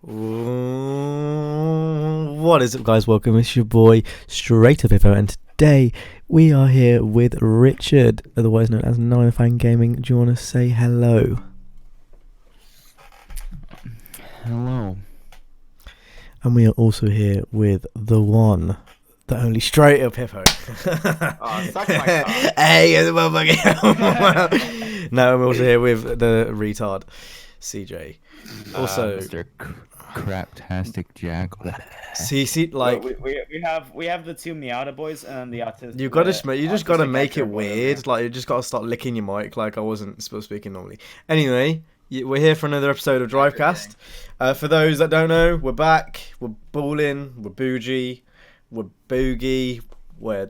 What is up, guys? Welcome. It's your boy StraightUpHippo, and today we are here with Richard, otherwise known as Nine Gaming. Do you want to say hello? Hello. And we are also here with the one, the only StraightUpHippo. Suck my cock. Hey, motherfucker. No, we're also here with the retard, CJ. Also, Mr. Craptastic Jack. see, like we have the two Miata boys and the autistic. you just gotta make it weird. Like you just gotta start licking your mic. Like I wasn't supposed to be speaking normally. Anyway, we're here for another episode of Drivecast. For those that don't know, we're back. We're balling. We're bougie. We're boogie. We're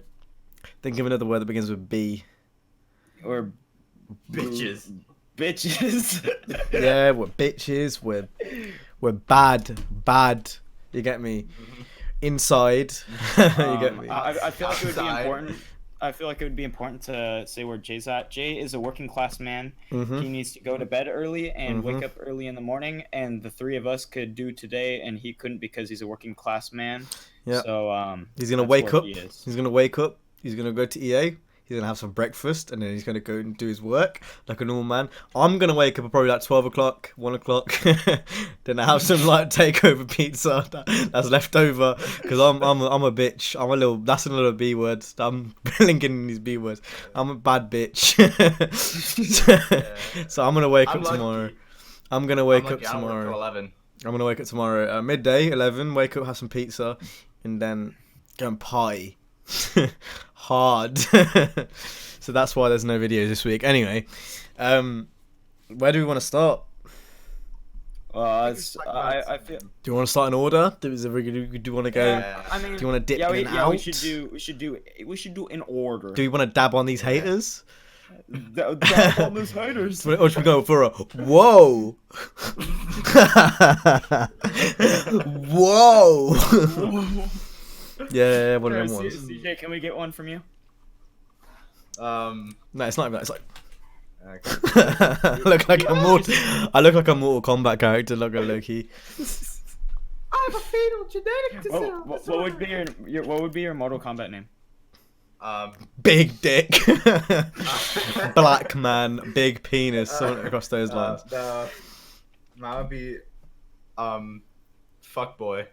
think of another word that begins with B. Or Bitches. bitches. Yeah, we're bitches. We're bad. You get me? Inside. You get me? I feel like it would be Outside. important. I feel like it would be important to say where Jay's at. Jay is a working class man. Mhm. He needs to go to bed early and wake up early in the morning. And the three of us could do today, and he couldn't because he's a working class man. Yeah. So He's gonna that's wake where up. he is. He's gonna wake up. He's gonna go to EA. He's gonna have some breakfast, and then he's gonna go and do his work like a normal man. I'm gonna wake up at probably like 12 o'clock, 1 o'clock. Then I have some like takeover pizza that's left over because I'm a bitch. That's another B word. I'm linking in these B words. I'm a bad bitch. So I'm gonna wake up tomorrow. I'm gonna wake up tomorrow. 11. I'm gonna wake up tomorrow midday, 11. Wake up, have some pizza, and then go and party hard. So that's why there's no videos this week. Anyway, where do we want to start? I feel. Do you want to start in order? Do you want to go? Yeah. I mean, Do you want to dip yeah, in and out? we should do in order. Do we want to dab on these haters? Dab on those haters. Or should we go for a whoa? Whoa! Yeah, one of them ones. CJ, can we get one from you? Um. No, it's not even that. It's like Okay. I look like a Mortal Kombat character. Look at Loki. I have a fatal genetic disorder. What would be what would be your Mortal Kombat name? Big dick. Black man, big penis. Something across those lines. Mine would be, fuck boy.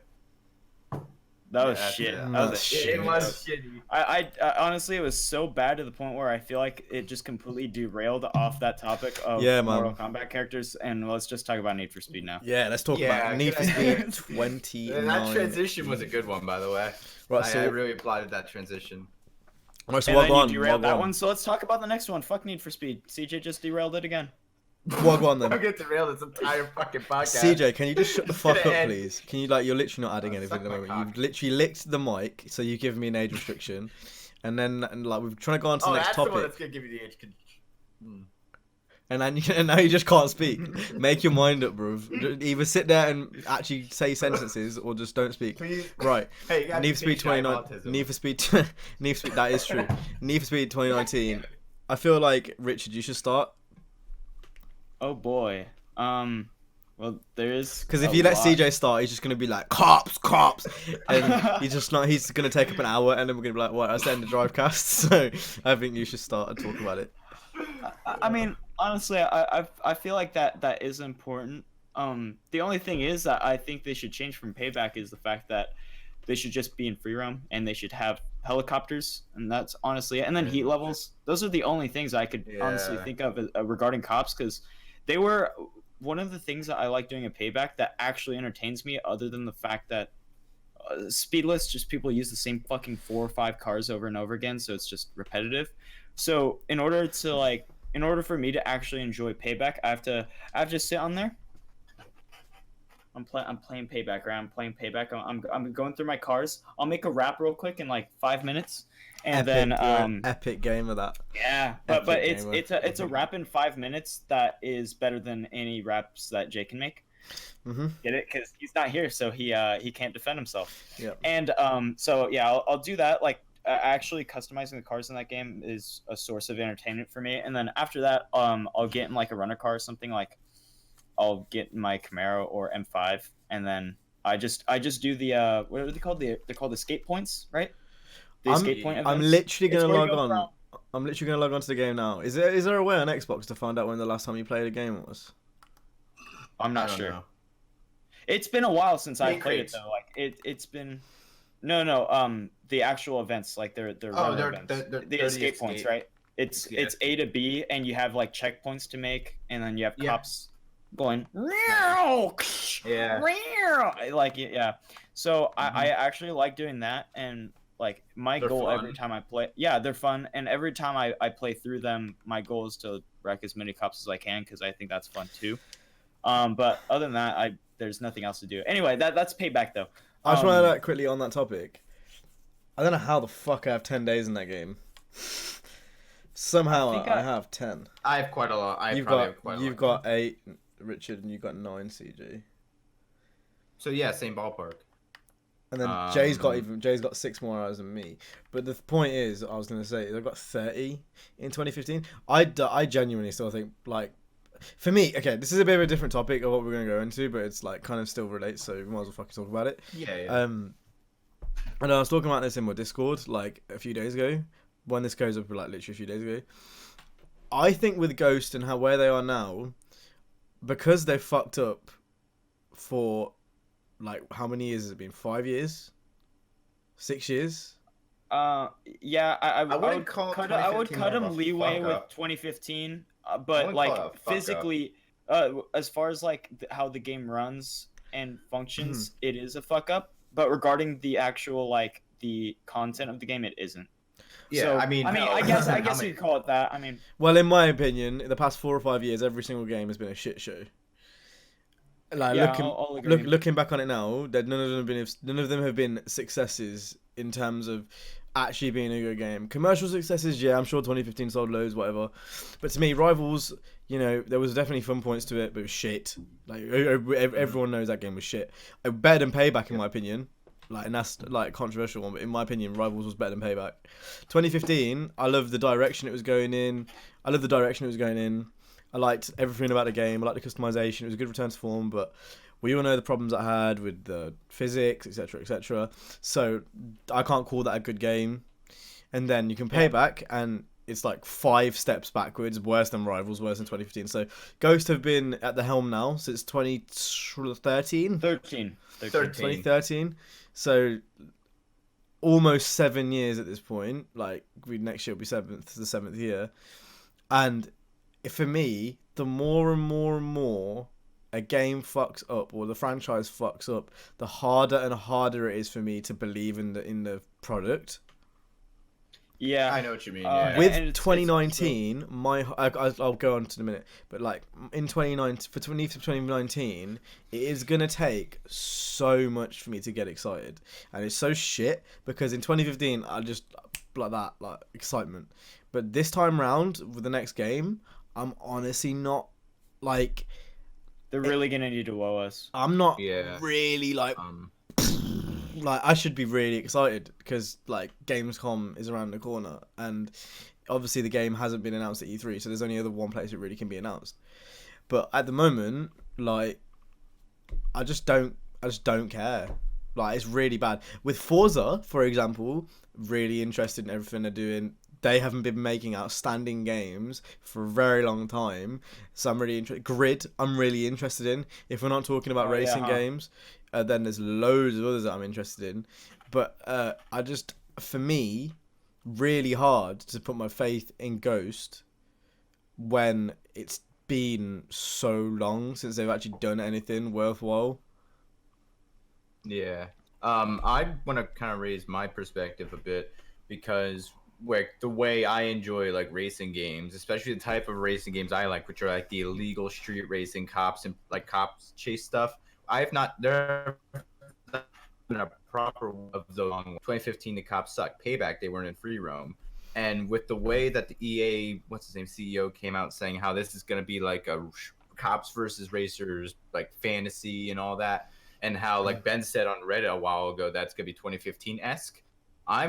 That was Yeah, shit. yeah. That was Shit. It was shitty. I honestly, it was so bad to the point where I feel like it just completely derailed off that topic of Yeah, man. Mortal Kombat characters. And let's just talk about Need for Speed now. Yeah, let's talk Yeah, about Need for good Speed idea. 29. That transition was a good one, by the way. Right, I so really applauded that transition. right, so And what then you on? derailed What that on? one, so let's talk about the next one. Fuck Need for Speed. CJ just derailed it again. What on Don't then? get derailed this entire fucking podcast. CJ, can you just shut the fuck up, gonna end. please? Can you you're literally not adding anything at the suck my moment. cock. You've literally licked the mic, so you give me an age restriction, and then we're trying to go on to the next that's the one topic, that's gonna give you the age. and now you just can't speak. Make your mind up, bro. Either sit there and actually say sentences, or just don't speak. Please. Right. Hey, you gotta Need for Speed teach guy 29. autism. Need for Speed. Need for Speed. That is true. Need for Speed 2019. I feel like Richard, you should start Oh boy. Well, there is. because if a you let lot. CJ start, he's just gonna be like cops, and he's just not. He's gonna take up an hour, and then we're gonna be like, "What? That's the end of Drivecast." So I think you should start and talk about it. I mean, honestly, I feel like that is important. The only thing is that I think they should change from Payback is the fact that they should just be in free roam and they should have helicopters, and that's honestly it. And then heat levels. Those are the only things I could honestly Yeah. think of regarding cops, because they were one of the things that I like doing a Payback that actually entertains me, other than the fact that speedless, just people use the same fucking 4 or 5 cars over and over again, so it's just repetitive. So in order for me to actually enjoy Payback, I have to sit on there. I'm playing Payback, right? I'm playing Payback. I'm going through my cars. I'll make a rap real quick in like 5 minutes, and Epic, then you're an epic game of that. yeah, but Epic gamer. it's a rap in 5 minutes that is better than any raps that Jay can make. Mhm. Get it? Because he's not here, so he can't defend himself. Yep. And so yeah, I'll do that. Like actually customizing the cars in that game is a source of entertainment for me. And then after that, I'll get in like a runner car or something. Like I'll get my Camaro or M5, and then I just do the what are they called? They're called escape points, right? The I'm escape point I'm events. literally It's gonna where you log go on. from- I'm literally gonna log on to the game now. Is there a way on Xbox to find out when the last time you played a game was? I'm I not don't sure. know. It's been a while since I Paint played crates. it though. Like it's been no the actual events, like they're Oh, runner they're events. the The escape points, right? It's Yeah. A to B, and you have like checkpoints to make, and then you have Yeah. cops going Yeah. like yeah. So I Mhm. actually like doing that, and like my They're goal every fun. time I play, yeah, they're fun, and every time I play through them, my goal is to wreck as many cops as I can because I think that's fun too. But other than that, there's nothing else to do. Anyway, that's payback though. I just want to quickly on that topic. I don't know how the fuck I have 10 days in that game. Somehow I think I I- have 10. I have quite a lot. I You've probably got have quite a you've lot. got 8, Richard, and you've got 9, CG. So yeah, same ballpark. And then Jay's got 6 more hours than me. But the point is, I was gonna say I've got 30 in 2015. I genuinely still think, like, for me, okay, this is a bit of a different topic of what we're gonna go into, but it's like kind of still relates, so we might as well fucking talk about it. Yeah. And I was talking about this in my Discord like a few days ago, when this goes up like literally a few days ago. I think with Ghost and where they are now, because they fucked up for like how many years has it been? 5 years, 6 years. Yeah, I wouldn't would call cut I would 2015 cut more him of a leeway fuck with up. 2015, I but wouldn't like call it a fuck up. physically, as far as like how the game runs and functions, it is a fuck up. But regarding the actual like the content of the game, it isn't. Yeah, So, I mean, I how guess many- you could call it that. I mean, Well, in my opinion, in the past 4 or 5 years, every single game has been a shit show. Like yeah, I'll agree. looking back on it now, that none of them have been successes in terms of actually being a good game. Commercial successes, yeah, I'm sure 2015 sold loads, whatever. But to me, Rivals, you know, there was definitely fun points to it, but it was shit. Like everyone knows that game was shit. Better than Payback, in my opinion. Like, and that's like a controversial one, but in my opinion, Rivals was better than Payback. 2015, I love the direction it was going in. I liked everything about the game. I liked the customization. It was a good return to form, but we all know the problems I had with the physics, etc., etc. So I can't call that a good game. And then you can Payback, and it's like 5 steps backwards, worse than Rivals, worse than 2015. So Ghost have been at the helm now since 2013. 13. 2013. So almost 7 years at this point. Like, next year will be the 7th year. And for me, the more and more a game fucks up or the franchise fucks up, the harder and harder it is for me to believe in the product. Yeah, I know what you mean. Uh, Yeah. and With it's 2019, I'll go on to the minute, but like in 2019, it is gonna take so much for me to get excited, and it's so shit because in 2015 I just like excitement, but this time round with the next game, I'm honestly not like they're really gonna need to woe us. I'm not Yeah. really like I should be really excited because like Gamescom is around the corner, and obviously the game hasn't been announced at E3, so there's only one place it really can be announced. But at the moment, like I just don't care. Like, it's really bad. With Forza, for example, really interested in everything they're doing. They haven't been making outstanding games for a very long time, so I'm really interested. Grid, I'm really interested in. If we're not talking about racing games, then there's loads of others that I'm interested in. But for me, really hard to put my faith in Ghost when it's been so long since they've actually done anything worthwhile. Yeah. I want to kind of raise my perspective a bit because like the way I enjoy like racing games, especially the type of racing games I like, which are like the illegal street racing cops and like cops chase stuff. There have been a proper of the long 2015 the cops suck. Payback, they weren't in free roam. And with the way that the EA, what's his name, CEO came out saying how this is going to be like a cops versus racers, like fantasy and all that. And how, like Ben said on Reddit a while ago, that's gonna be 2015-esque. I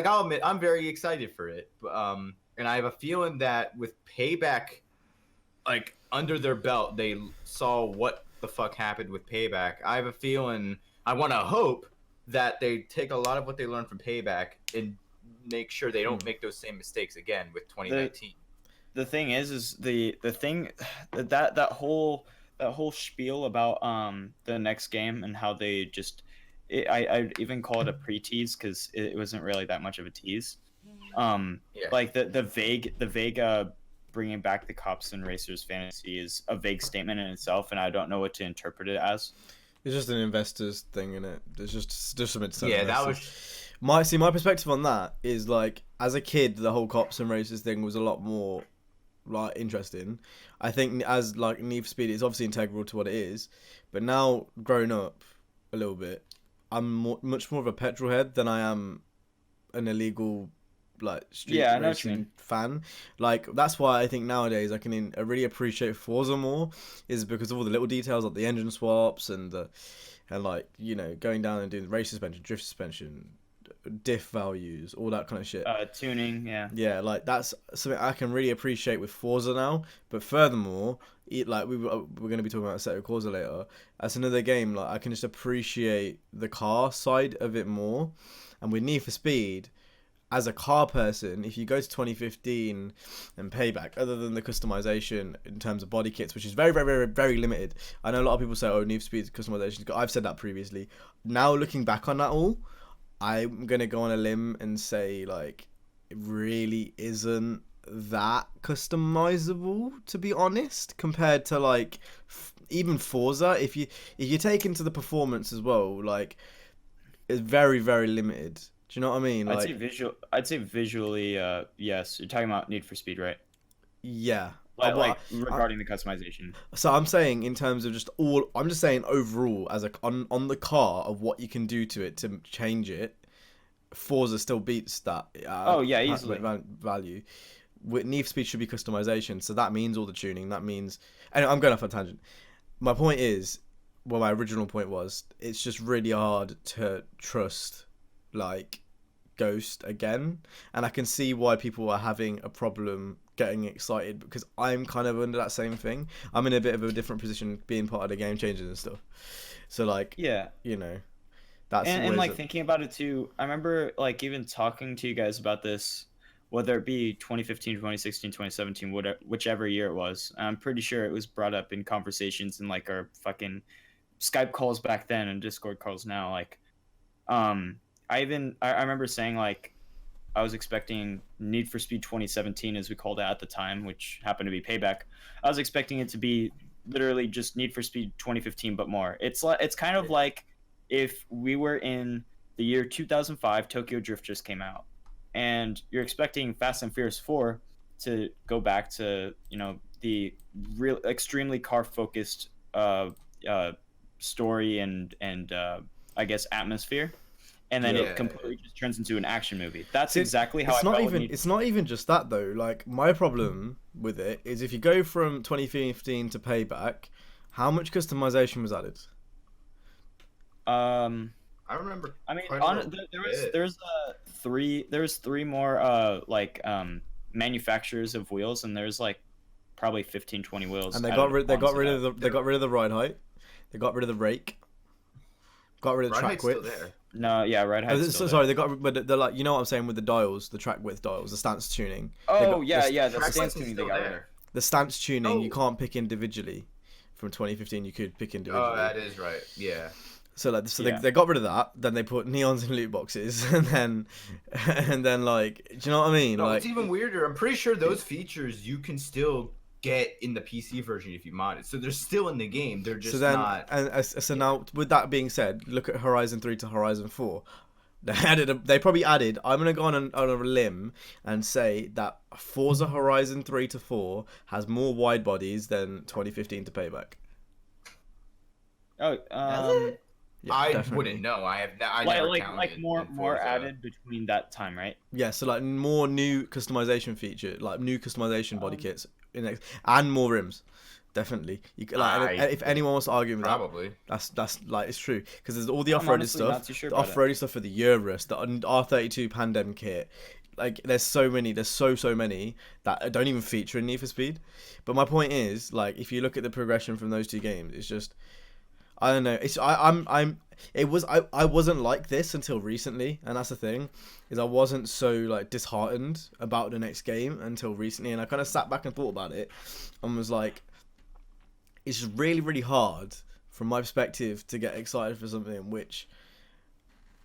gotta admit, I'm very excited for it. And I have a feeling that with Payback, like under their belt, they saw what the fuck happened with Payback. I have a feeling, I want to hope that they take a lot of what they learned from Payback and make sure they don't make those same mistakes again with 2019. The thing is the thing that whole spiel about the next game and how they just I'd even call it a pre-tease because it wasn't really that much of a tease. Like the vague bringing back the cops and racers fantasy is a vague statement in itself, and I don't know what to interpret it as. It's just an investors thing, in it. It's just something to sell Yeah, investors. My perspective on that is like, as a kid, the whole cops and racers thing was a lot more like interesting. I think as like Need for Speed is obviously integral to what it is, but now growing up a little bit, I'm much more of a petrol head than I am an illegal like street racing fan. Like that's why I think nowadays I really appreciate Forza more, is because of all the little details like the engine swaps and like, you know, going down and doing the race suspension, drift suspension, diff values, all that kind of shit. Tuning, yeah, like that's something I can really appreciate with Forza now. But furthermore, like we're going to be talking about Assetto Corsa later, that's another game like I can just appreciate the car side of it more. And with Need for Speed, as a car person, if you go to 2015 and Payback, other than the customization in terms of body kits, which is very, very, very, very limited. I know a lot of people say, oh, Need for Speed customization. I've said that previously. Now looking back on that all, I'm going to go on a limb and say, like, it really isn't that customizable, to be honest, compared to, like, even Forza. If you take into the performance as well, like, it's very, very limited. Do you know what I mean? Like, I'd say visually, yes. You're talking about Need for Speed, right? Yeah. Like regarding the customization. So I'm saying in terms of I'm just saying overall as on the car of what you can do to it to change it, Forza still beats that. Easily. Value. With Need for Speed should be customization, so that means all the tuning. That means, anyway, I'm going off on a tangent. My point is, well, my original point was, it's just really hard to trust, like, Ghost again, and I can see why people are having a problem getting excited, because I'm kind of under that same thing. I'm in a bit of a different position being part of the game changers and stuff, so like, yeah, you know, that's and like thinking about it too. I remember like even talking to you guys about this, whether it be 2015, 2016, 2017, whichever year it was. I'm pretty sure it was brought up in conversations in like our fucking Skype calls back then and Discord calls now. Like, I remember saying, like, I was expecting Need for Speed 2017, as we called it at the time, which happened to be Payback. I was expecting it to be literally just Need for Speed 2015, but more. It's kind of like if we were in the year 2005, Tokyo Drift just came out, and you're expecting Fast and Furious 4 to go back to, you know, the real extremely car-focused story and I guess atmosphere. And then it completely just turns into an action movie. That's exactly how it's not even just that though. Like, my problem with it is if you go from 2015 to Payback, how much customization was added? I remember. I mean, there's three more manufacturers of wheels, and there's like probably 15, 20 wheels. And they got rid of the ride height. They got rid of the rake. Got rid of the track width. No, yeah, ride height's still sorry, there. but they're like, you know what I'm saying, with the dials, the track width dials, the stance tuning. The stance tuning they got rid of. The stance tuning you can't pick individually. From 2015, you could pick individually. Oh, that is right. Yeah. So like, they got rid of that. Then they put neons in loot boxes, and then like, do you know what I mean? No, like, it's even weirder. I'm pretty sure those features you can still get in the PC version if you mod it. So they're still in the game. They're just not. And so now, with that being said, look at Horizon 3 to Horizon 4. They probably added. I'm gonna go on a limb and say that Forza Horizon 3 to 4 has more wide bodies than 2015 to Payback. Oh, yeah, I definitely. wouldn't know. I never counted like more added between that time, right? Yeah, so like more new customization feature, like new customization body kits, and more rims. Definitely, you like if anyone wants to argue with probably that's like, it's true, because there's all the off-roading stuff, sure the off-roading stuff for the Eurus, the R32 Pandem kit, like there's so many, there's so many that don't even feature in Need for Speed. But my point is, like, if you look at the progression from those two games, it's just, I don't know. It's I wasn't like this until recently, and that's the thing, is I wasn't so like disheartened about the next game until recently, and I kind of sat back and thought about it, and was like, it's just really hard from my perspective to get excited for something which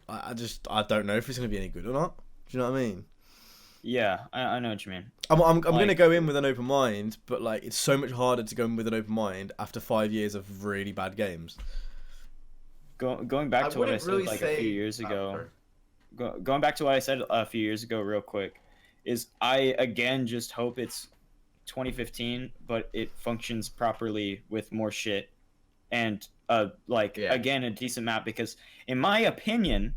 I don't know if it's gonna be any good or not. Do you know what I mean? Yeah, I know what you mean. I'm gonna go in with an open mind, but like it's so much harder to go in with an open mind after 5 years of really bad games. Going back to what I said really like say- a few years ago. sorry. Going back to what I said a few years ago, real quick, is I again just hope it's 2015, but it functions properly with more shit and again a decent map, because in my opinion,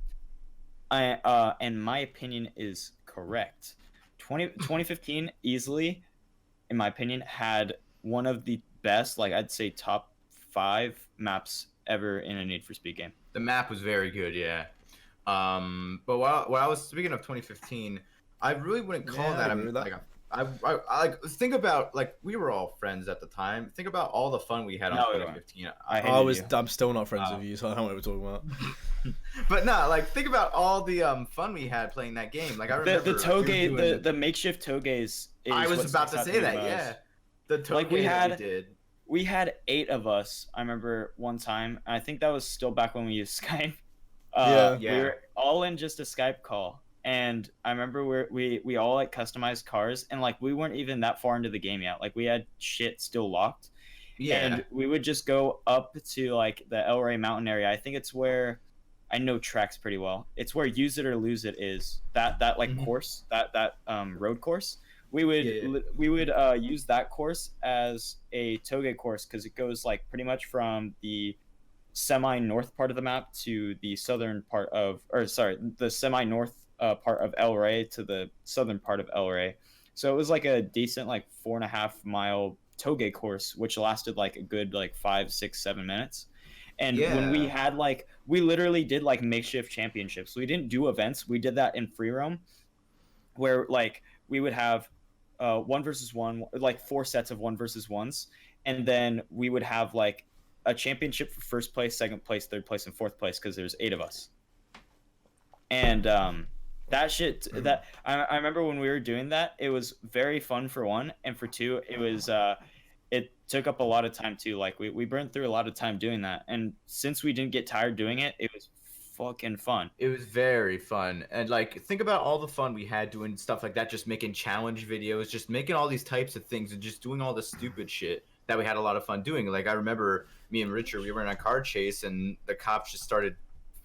and my opinion is correct. 2015 easily, in my opinion, had one of the best, like I'd say top 5 maps ever in a Need for Speed game. The map was very good, yeah. But while I was speaking of 2015, I really wouldn't call Yeah, I that agree with that. like I like think about, like, we were all friends at the time. Think about all the fun we had on No, we weren't. 2015. I hated you. I'm still not friends with you, so I don't know what we're talking about. But no, like, think about all the fun we had playing that game. Like, I remember The toge, doing the makeshift toges. I was what about to sticks out say me that, the most. yeah. The toge Like, we that had- did. We had 8 of us. I remember one time. I think that was still back when we used Skype. Yeah. Yeah. We were all in just a Skype call, and I remember we all like customized cars, and like we weren't even that far into the game yet. Like we had shit still locked, Yeah. and we would just go up to like the El Rey Mountain area. I think it's where I know tracks pretty well. It's where Use It or Lose It is. That like Mhm. course, that road course. We would Yeah. we would use that course as a toge course, because it goes like pretty much from the semi-north part of the map to the southern part of, or sorry, the semi-north part of El Rey to the southern part of El Rey. So it was like a decent like 4.5 mile toge course, which lasted like a good like 5, 6, 7 minutes. And when we Yeah. had like, we literally did like makeshift championships. We didn't do events. We did that in free roam, where like we would have 1 versus 1, like 4 sets of 1 versus 1s, and then we would have like a championship for first place, second place, third place, and fourth place, because there's 8 of us. And that shit, that I remember when we were doing that, it was very fun for 1, and for 2, it was it took up a lot of time too. Like we burned through a lot of time doing that, and since we didn't get tired doing it, it was fucking fun. It was very fun. And like, think about all the fun we had doing stuff like that, just making challenge videos, just making all these types of things, and just doing all the stupid shit that we had a lot of fun doing. Like, I remember me and Richard, we were in a car chase, and the cops just started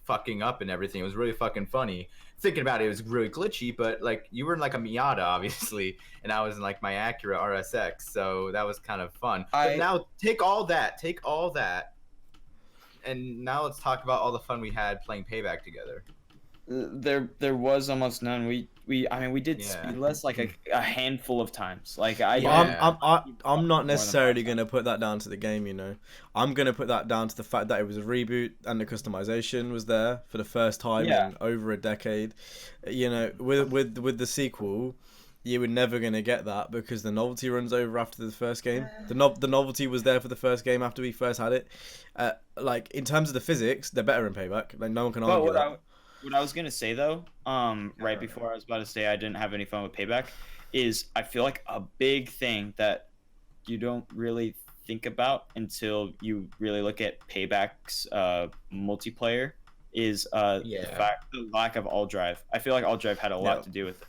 fucking up and everything. It was really fucking funny. Thinking about it, it was really glitchy, but like, you were in like a Miata, obviously, and I was in like my Acura RSX, so that was kind of fun. But now take all that, and now let's talk about all the fun we had playing Payback together. There was almost none. We did Yeah. speedless like a handful of times. Like Yeah. I'm not necessarily gonna put that down to the game, you know. I'm gonna put that down to the fact that it was a reboot and the customization was there for the first time Yeah. in over a decade. You know, with the sequel, you were never gonna get that because the novelty runs over after the first game. The novelty was there for the first game after we first had it. Like, in terms of the physics, they're better in Payback. Like, no one can But argue that. what I was gonna say though, right before I was about to say I didn't have any fun with Payback, is I feel like a big thing that you don't really think about until you really look at Payback's multiplayer is the lack of all drive. I feel like all drive had a lot to do with it.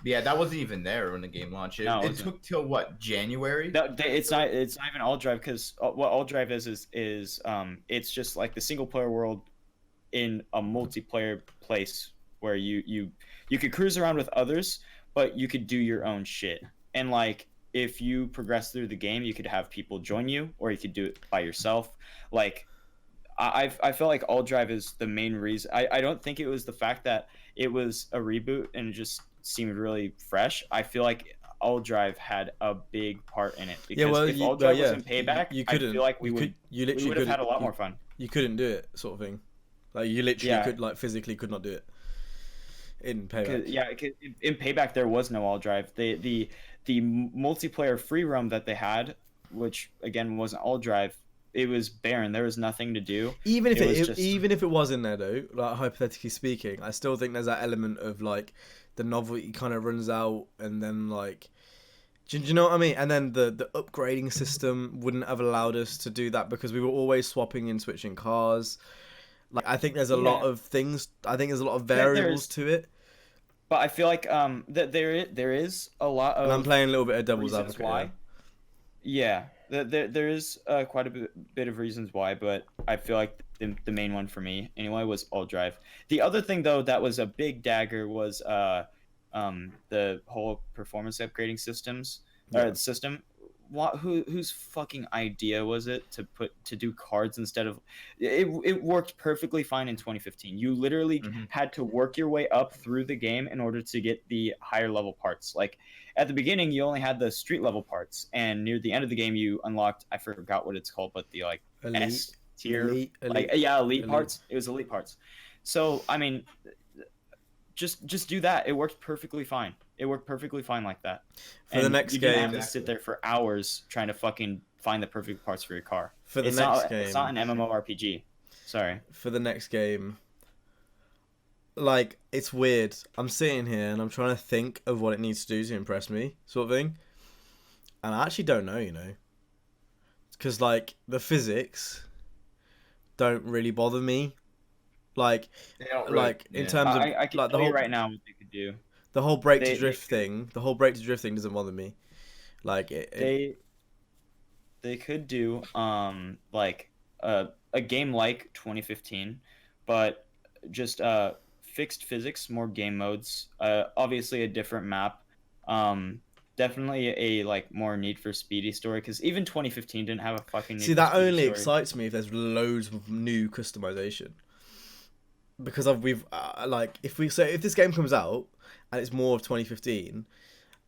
Yeah, that wasn't even there when the game launched. No, it it wasn't. took till what, January? No, it's not even all drive, because what all drive is it's just like the single player world in a multiplayer place where you could cruise around with others, but you could do your own shit. And like, if you progress through the game, you could have people join you, or you could do it by yourself. Like, I felt like all drive is the main reason. I don't think it was the fact that it was a reboot and it just seemed really fresh. I feel like all drive had a big part in it, because if all drive was in Payback, I feel like we would have had a lot more fun. You couldn't do it, sort of thing. Like, you literally could, like, physically could not do it. in Payback. Yeah, in Payback there was no all drive. The multiplayer free roam that they had, which again wasn't all drive, it was barren. There was nothing to do. Even if It was it, just- even if it was in there though, like hypothetically speaking, I still think there's that element of like the novelty kind of runs out, and then like, do you know what I mean? And then the upgrading system wouldn't have allowed us to do that because we were always swapping and switching cars. Like I think there's a lot Yeah. of things. I think there's a lot of there's- variables to it. But I feel like that there is a lot of And I'm playing a little bit of devil's reasons advocate. why. Yeah, there is quite a bit of reasons why, but I feel like the main one for me anyway was all drive. The other thing though that was a big dagger was the whole performance upgrading systems Yeah. system. Whose fucking idea was it to do cards instead of it worked perfectly fine in 2015. You literally Mhm. had to work your way up through the game in order to get the higher level parts. Like at the beginning you only had the street level parts, and near the end of the game you unlocked, I forgot what it's called, but the like Elite, S tier, elite, like elite. yeah, elite Elite. parts. It was elite parts. So I mean, just do that. It worked perfectly fine. It worked perfectly fine like that. For the And next you didn't have game- to sit there for hours trying to fucking find the perfect parts for your car. For the It's next not, game, it's not an MMORPG. Sorry. for the next game, like it's weird. I'm sitting here and I'm trying to think of what it needs to do to impress me, sort of thing. And I actually don't know, you know, because like the physics don't really bother me. Like, They don't really- like in yeah. terms of I can like the tell you whole right now what they could do. the whole break they- to drift thing. The whole break to drift thing doesn't bother me. Like They could do like a game like 2015, but just fixed physics, more game modes, obviously a different map, definitely a like more Need for Speedy story, because even 2015 didn't have a fucking Need See, for that Speedy only story. excites me if there's loads of new customization. Because we've like if this game comes out and it's more of 2015,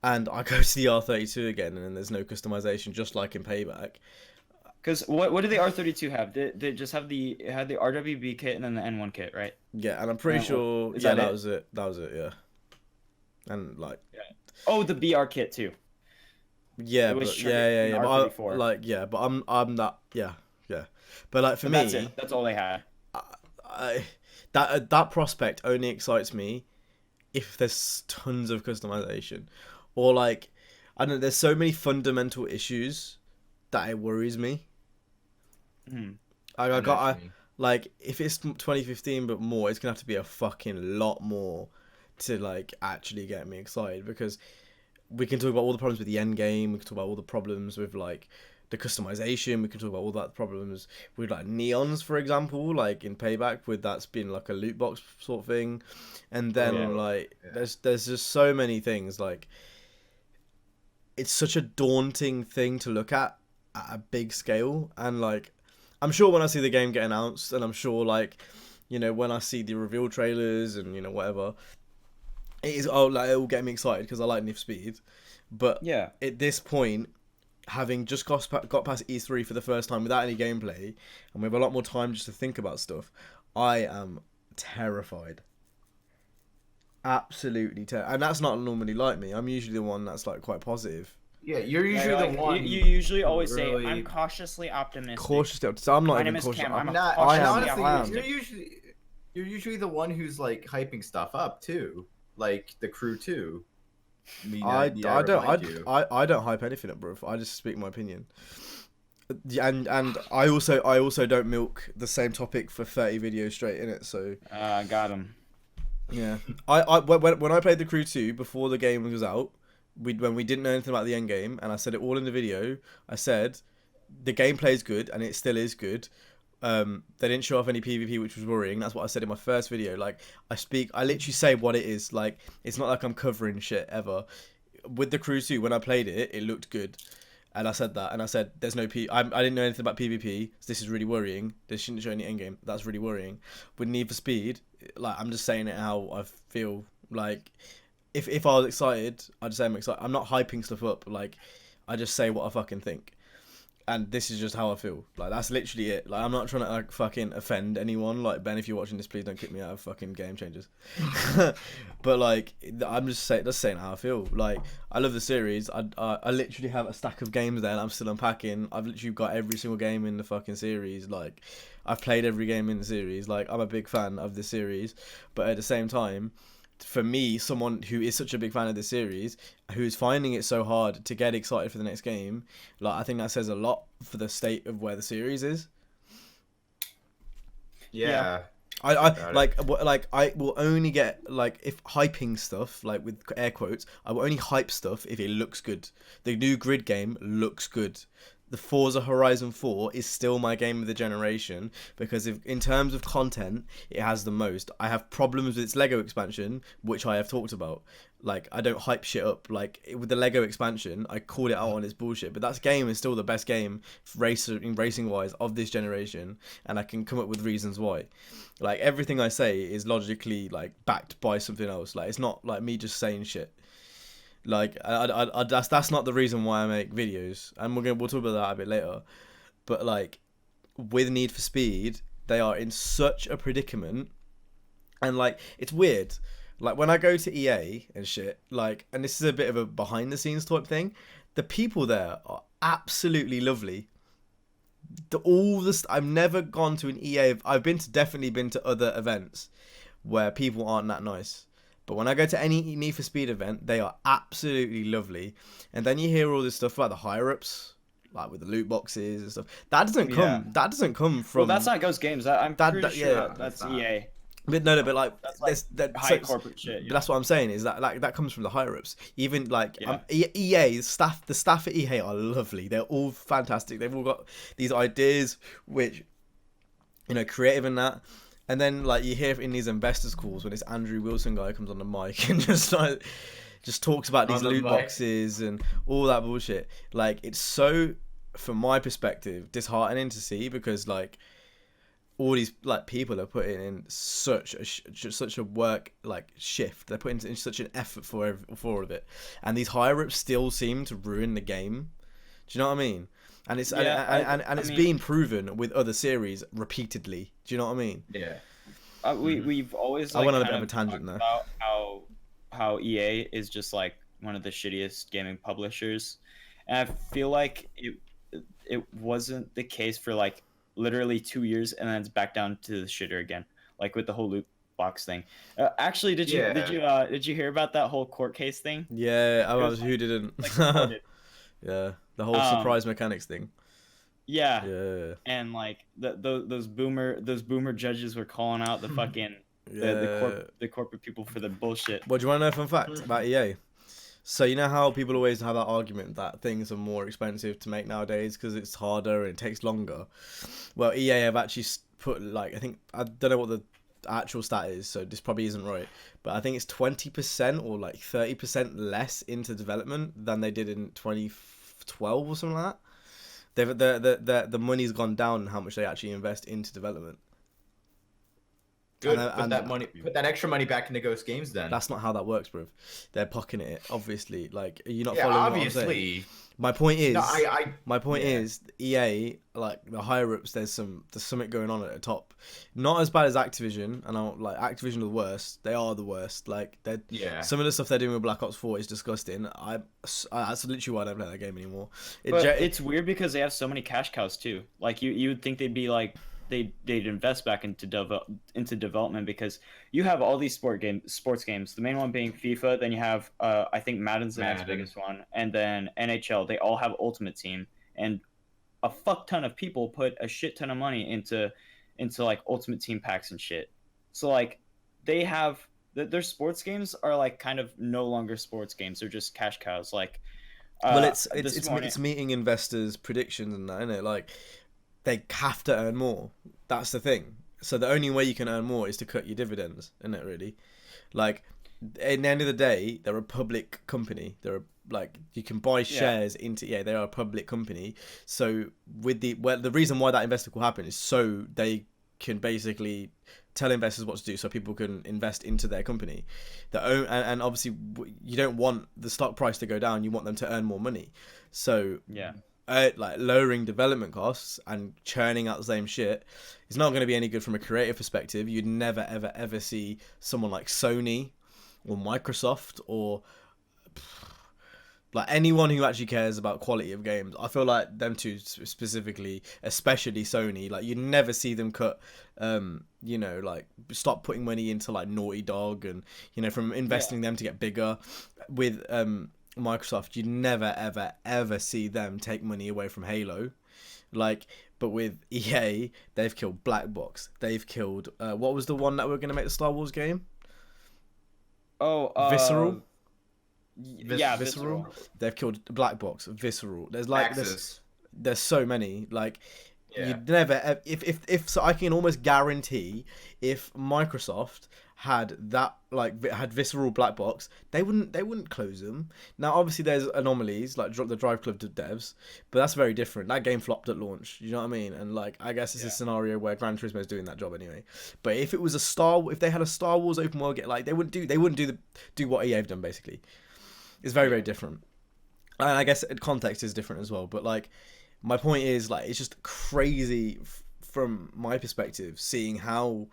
and I go to the R32 again and then there's no customization, just like in Payback. Because what did the R32 have? They just have it had the RWB kit and then the N1 kit, right? Yeah, and I'm pretty Yeah, sure. is Yeah, that that it? was it. That was it. Yeah. And like, Oh, the BR kit too. yeah, It was but triggered yeah, in yeah. But R34. like, yeah, but I'm that. Yeah, yeah. But like for But me, that's it. That's all they had. that prospect only excites me if there's tons of customization, or like I don't know. There's so many fundamental issues that it worries me. Mhm. I know got what you mean. like if it's 2015 but more, it's gonna have to be a fucking lot more to like actually get me excited, because we can talk about all the problems with the end game. We can talk about all the problems with like the customization. We can talk about all that problems with like neons, for example, like in Payback, with that's been like a loot box sort of thing, and then Yeah. like Yeah. there's just so many things. Like it's such a daunting thing to look at a big scale, and like I'm sure when I see the game get announced, and I'm sure like, you know, when I see the reveal trailers and, you know, whatever, it is, oh, like it will get me excited because I like Need for Speed. But Yeah. at this point, having just got past E3 for the first time without any gameplay, and we have a lot more time just to think about stuff, I am terrified. Absolutely terrified. And that's not normally like me. I'm usually the one that's like quite positive. Yeah, you're Yeah, usually like, the one. You usually always really- say, "I'm cautiously optimistic." Cautiously optimistic. I'm not My even name is cautious. Cam, I'm I'm not. I am. honestly, I am. you're usually the one who's like hyping stuff up too, like the crew too. I don't hype anything up, bro. I just speak my opinion. Yeah, and I also don't milk the same topic for 30 videos straight in it. So Got him. yeah, when I played the Crew 2 before the game was out, when we didn't know anything about the end game, and I said it all in the video. I said the gameplay is good, and it still is good. They didn't show off any PvP, which was worrying. That's what I said in my first video. Like I literally say what it is. Like it's not like I'm covering shit ever. With the Crew 2, when I played it, it looked good, and I said that. And I said there's no I didn't know anything about PvP, so this is really worrying. They shouldn't show any endgame. That's really worrying. With Need for Speed, like I'm just saying it how I feel. Like if I was excited, I'd say I'm excited. I'm not hyping stuff up. Like I just say what I fucking think. and this is just how I feel. Like, that's literally it. Like, I'm not trying to like fucking offend anyone. Like, Ben, if you're watching this, please don't kick me out of fucking Game Changers. But like, I'm just saying how I feel. Like, I love the series. I literally have a stack of games there, and I'm still unpacking. I've literally got every single game in the fucking series. Like, I've played every game in the series. Like, I'm a big fan of the series, but at the same time, for me, someone who is such a big fan of the series, who's finding it so hard to get excited for the next game, like, I think that says a lot for the state of where the series is. Yeah. I will only get, like, if hyping stuff, like with air quotes, I will only hype stuff if it looks good. The new Grid game looks good. The Forza Horizon 4 is still my game of the generation because if in terms of content, it has the most. I have problems with its Lego expansion, which I have talked about. Like, I don't hype shit up. Like, with the Lego expansion, I called it out on its bullshit. But that game is still the best game racing-wise of this generation, and I can come up with reasons why. Like, everything I say is logically, like, backed by something else. Like, it's not, like, me just saying shit. Like, that's not the reason why I make videos, and we'll talk about that a bit later. But like, with Need for Speed, they are in such a predicament, and like, it's weird. Like, when I go to EA and shit, like, and this is a bit of a behind the scenes type thing, the people there are absolutely lovely. I've never gone to an EA. I've definitely been to other events where people aren't that nice. But when I go to any Need for Speed event, they are absolutely lovely. And then you hear all this stuff about the higher-ups, like with the loot boxes and stuff. That doesn't come from... Well, that's not Ghost Games. I'm pretty sure that's EA. But no, but like, that's like high corporate shit. But that's what I'm saying, is that like that comes from the higher-ups. Even like EA staff, the staff at EA are lovely. They're all fantastic. They've all got these ideas which, you know, creative and that. And then, like, you hear in these investors calls when this Andrew Wilson guy comes on the mic and just talks about these loot boxes and all that bullshit. Like, it's so, from my perspective, disheartening to see, because like, all these like people are putting in such a work like shift. They're putting in such an effort for all of it, and these higher ups still seem to ruin the game. Do you know what I mean? And it's it's being proven with other series repeatedly. Do you know what I mean? Yeah. We've always. I went on a bit of a tangent there. About how EA is just like one of the shittiest gaming publishers, and I feel like it wasn't the case for like literally 2 years, and then it's back down to the shitter again, like with the whole loot box thing. Actually, did you hear about that whole court case thing? Yeah, who didn't? Like, yeah, the whole surprise mechanics thing. Yeah. And like those boomer judges were calling out the fucking the corporate people for the bullshit. Well, do you want to know a fun fact about EA? So you know how people always have that argument that things are more expensive to make nowadays because it's harder and it takes longer. Well, EA have actually put, like, I don't know what the actual stat is, so this probably isn't right, but I think it's 20% or like 30% less into development than they did in 2012 or something like that. The money's gone down in how much they actually invest into development. Good. Put that extra money back into Ghost Games then. That's not how that works, bro. They're pocketing it, obviously. Like, are you not following what I'm saying? My point is, is EA, like the higher ups, there's something going on at the top. Not as bad as Activision, and Activision are the worst. They are the worst. Like, some of the stuff they're doing with Black Ops 4 is disgusting. That's literally why I don't play that game anymore. It's weird because they have so many cash cows too. Like, you would think they'd be like, they'd invest back into development, because you have all these sports games. The main one being FIFA. Then you have I think Madden's the next biggest one, and then NHL. They all have Ultimate Team, and a fuck ton of people put a shit ton of money into like Ultimate Team packs and shit. So like, they have their sports games are like kind of no longer sports games. They're just cash cows. Like, well, it's meeting investors' predictions and that, isn't it? Like, they have to earn more. That's the thing. So the only way you can earn more is to cut your dividends, isn't it, really? Like, at the end of the day, they're a public company. You can buy shares into, they are a public company. So the reason why that investor will happen is so they can basically tell investors what to do, so people can invest into their company. And obviously, you don't want the stock price to go down. You want them to earn more money. So like lowering development costs and churning out the same shit, it's not going to be any good from a creative perspective. You'd never ever ever see someone like Sony or Microsoft or like anyone who actually cares about quality of games. I feel like them two specifically, especially Sony, like you never see them cut like stop putting money into like Naughty Dog and from investing them to get bigger. With Microsoft, you never ever ever see them take money away from Halo. Like, but with EA, they've killed Black Box. They've killed what was the one that were going to make the Star Wars game? Visceral. Yeah, Visceral. They've killed Black Box, Visceral. There's like there's so many. Like you'd never if so I can almost guarantee if Microsoft had that had Visceral Black Box, they wouldn't close them. Now obviously there's anomalies like the Drive Club devs, but that's very different. That game flopped at launch. You know what I mean? And like I guess it's a scenario where Gran Turismo is doing that job anyway. But if it was if they had a Star Wars open world game, like they wouldn't do what EA have done basically. It's very, very different. And I guess context is different as well. But, like, my point is, like, it's just crazy from my perspective, seeing how,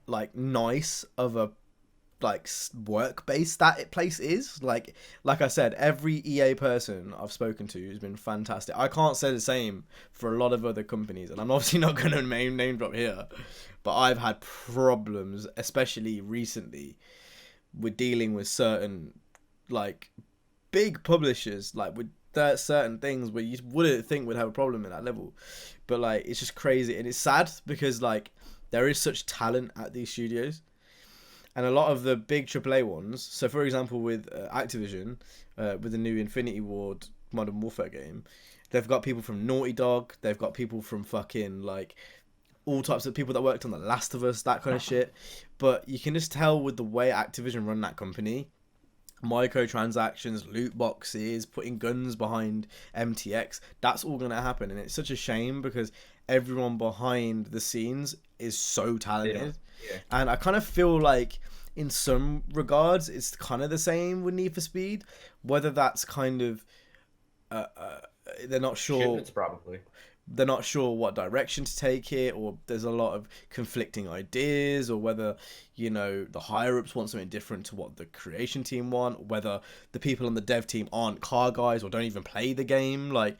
like, nice of a, like, work base that place is. Like I said, every EA person I've spoken to has been fantastic. I can't say the same for a lot of other companies. And I'm obviously not going to name drop here. But I've had problems, especially recently, with dealing with certain like big publishers, like with certain things where you wouldn't think would have a problem at that level. But like it's just crazy, and it's sad because like there is such talent at these studios, and a lot of the big AAA ones. So for example with Activision, with the new Infinity Ward Modern Warfare game, they've got people from Naughty Dog, they've got people from fucking like all types of people that worked on The Last of Us, that kind of shit. But you can just tell with the way Activision run that company, microtransactions, loot boxes, putting guns behind MTX, that's all going to happen. And it's such a shame because everyone behind the scenes is so talented. Yeah. And I kind of feel like in some regards it's kind of the same with Need for Speed, whether that's kind of they're not sure. Shipments probably. They're not sure what direction to take it, or there's a lot of conflicting ideas, or whether the higher ups want something different to what the creation team want, whether the people on the dev team aren't car guys or don't even play the game, like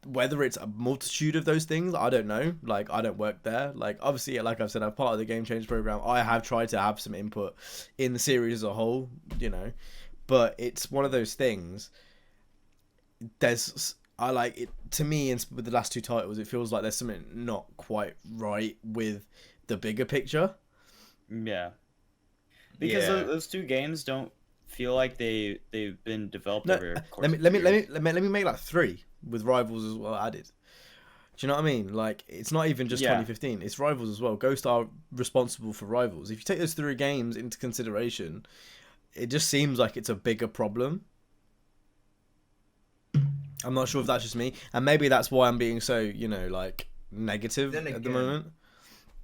whether it's a multitude of those things, I don't know. Like I don't work there. Like obviously, like I've said, I'm part of the game change program. I have tried to have some input in the series as a whole, but it's one of those things. I like it. To me, and with the last two titles, it feels like there's something not quite right with the bigger picture. Yeah, because those two games don't feel like they've been developed over. Let me make like 3 with Rivals as well added. Do you know what I mean? Like it's not even just 2015; it's Rivals as well. Ghost are responsible for Rivals. If you take those 3 games into consideration, it just seems like it's a bigger problem. I'm not sure if that's just me, and maybe that's why I'm being so, like, negative at the moment.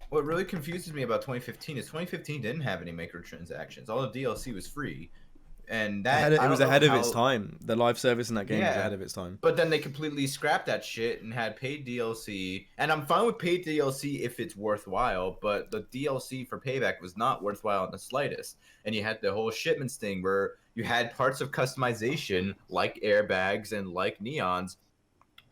What really confuses me about 2015 is 2015 didn't have any microtransactions. All the DLC was free, and that it was ahead of its time. The live service in that game was ahead of its time. But then they completely scrapped that shit and had paid DLC, and I'm fine with paid DLC if it's worthwhile, but the DLC for Payback was not worthwhile in the slightest. And you had the whole shipments thing where you had parts of customization like airbags and like neons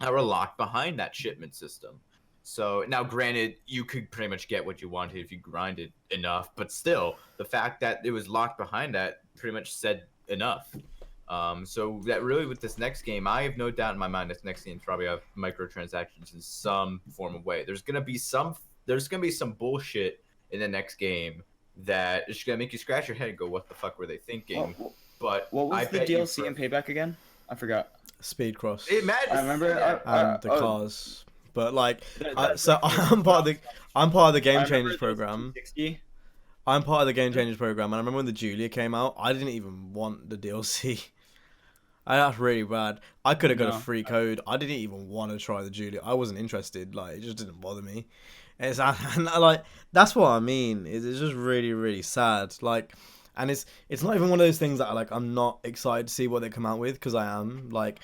that were locked behind that shipment system. So now granted, you could pretty much get what you wanted if you grinded enough, but still the fact that it was locked behind that pretty much said enough. So that really with this next game, I have no doubt in my mind this next game probably have microtransactions in some form of way. There's gonna be some bullshit in the next game that is gonna make you scratch your head and go, what the fuck were they thinking? But what was the DLC in Payback again? I forgot. Speed Cross. It matters. I remember. And the cars. But like, I'm part of the Game Changers program. I'm part of the Game Changers program, and I remember when the Julia came out, I didn't even want the DLC. That's really bad. I could have got a free code. I didn't even want to try the Julia. I wasn't interested. Like, it just didn't bother me. And like, that's what I mean. It's just really, really sad. Like, and it's not even one of those things that I'm not excited to see what they come out with, because I am. Like,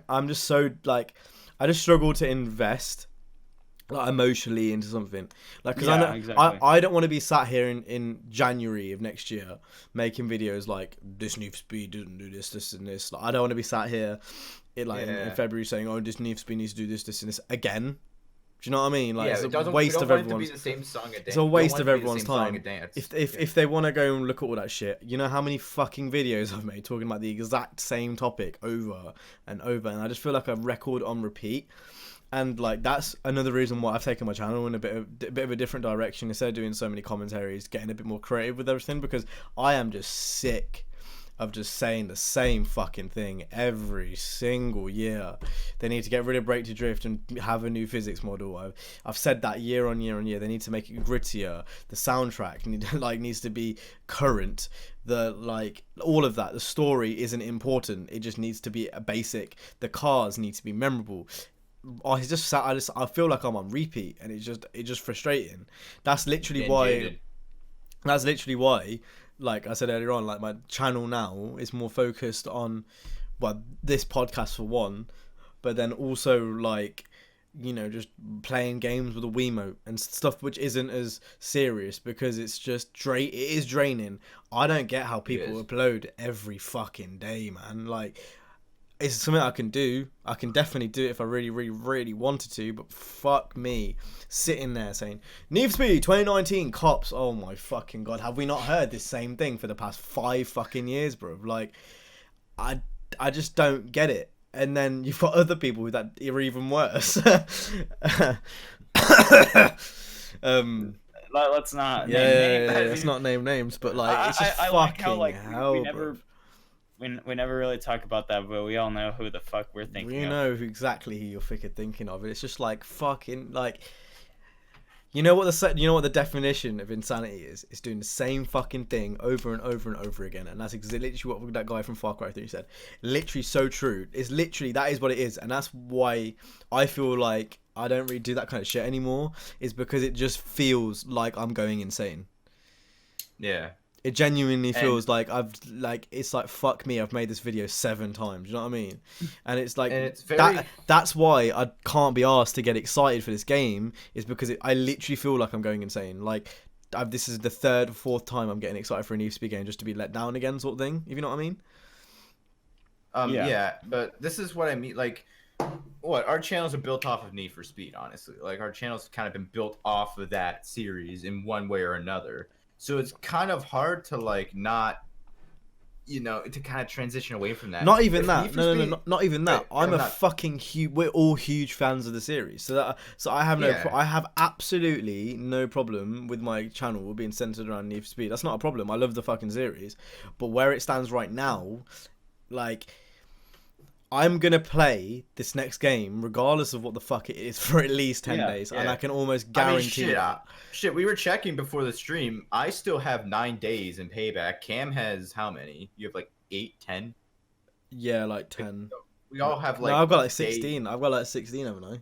I'm just so like, I just struggle to invest like emotionally into something, like because I Yeah, know exactly. I don't want to be sat here in January of next year making videos like this Need for Speed didn't do this and this. Like, I don't want to be sat here in Yeah. February saying, oh, this Need for Speed needs to do this and this again. Do you know what I mean? Like, Yeah, it's it a doesn't. We waste don't of want it to be everyone's. the same song and dance. It's a We don't waste want of it to be the everyone's same song time. and dance. If they want to go and look at all that shit, you know how many fucking videos I've made talking about the exact same topic over and over, and I just feel like a record on repeat. And like that's another reason why I've taken my channel in a bit of a different direction. Instead of doing so many commentaries, getting a bit more creative with everything, because I am just sick of just saying the same fucking thing every single year. They need to get rid of break to drift and have a new physics model. I've said that year on year on year. They need to make it grittier. The soundtrack needs to be current. All of that. The story isn't important. It just needs to be a basic. The cars need to be memorable. It's just sat. I feel like I'm on repeat, and it's just frustrating. That's literally Getting why. jaded. That's literally why, like I said earlier on, like my channel now is more focused on, well, this podcast for one, but then also like, just playing games with a Wiimote and stuff which isn't as serious, because it's just it is draining. I don't get how people is. upload every fucking day, man. Like, it's something I can do. I can definitely do it if I really, really, really wanted to. But fuck me, sitting there saying Need for Speed 2019 cops. Oh my fucking god, have we not heard this same thing for the past 5 fucking years, bro? Like, I just don't get it. And then you've got other people that are even worse. Let's not. Yeah, name names. let's not name names, but like it's just I fucking like how like hell, we bro. never we never really talk about that, but we all know who the fuck we're thinking We of. know exactly who you're thinking of. It's just like fucking like, you know what the definition of insanity is? It's doing the same fucking thing over and over and over again, and that's literally what that guy from Far Cry 3 said. Literally so true. It's literally that is what it is, and that's why I feel like I don't really do that kind of shit anymore. Is because it just feels like I'm going insane. Yeah. It genuinely feels like it's like, fuck me, I've made this video 7 times. You know what I mean? And it's like, And it's very... that's why I can't be asked to get excited for this game, is because I literally feel like I'm going insane. Like, this is the 3rd or 4th time I'm getting excited for a Need for Speed game just to be let down again, sort of thing. If you know what I mean? Yeah, but this is what I mean. Like, our channels are built off of Need for Speed, honestly. Like, our channels kind of been built off of that series in one way or another. So it's kind of hard to like not, to kind of transition away from that. Not even that. No, Speed... not even that. Wait, I'm a fucking huge. We're all huge fans of the series, so I have I have absolutely no problem with my channel being centered around Need for Speed. That's not a problem. I love the fucking series, but where it stands right now, like, I'm gonna play this next game regardless of what the fuck it is for at least 10 days, and I can almost guarantee that. Shit, we were checking before the stream. I still have 9 days in payback. Cam has how many? You have like 8, 10? Yeah, like 10. We all have like. No, I've got like 16. I've got like 16, haven't I?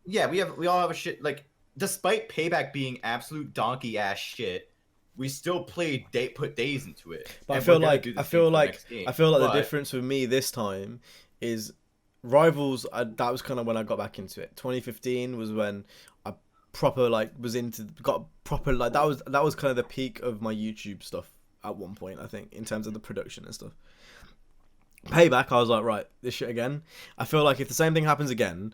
Yeah, we all have a shit. Like, despite payback being absolute donkey ass shit, we still put days into it. But I feel like the difference with me this time is Rivals. That was kind of when I got back into it. 2015 was when I proper that was kind of the peak of my YouTube stuff at one point, I think, in terms of the production and stuff. Payback, I was like, right, this shit again. I feel like if the same thing happens again,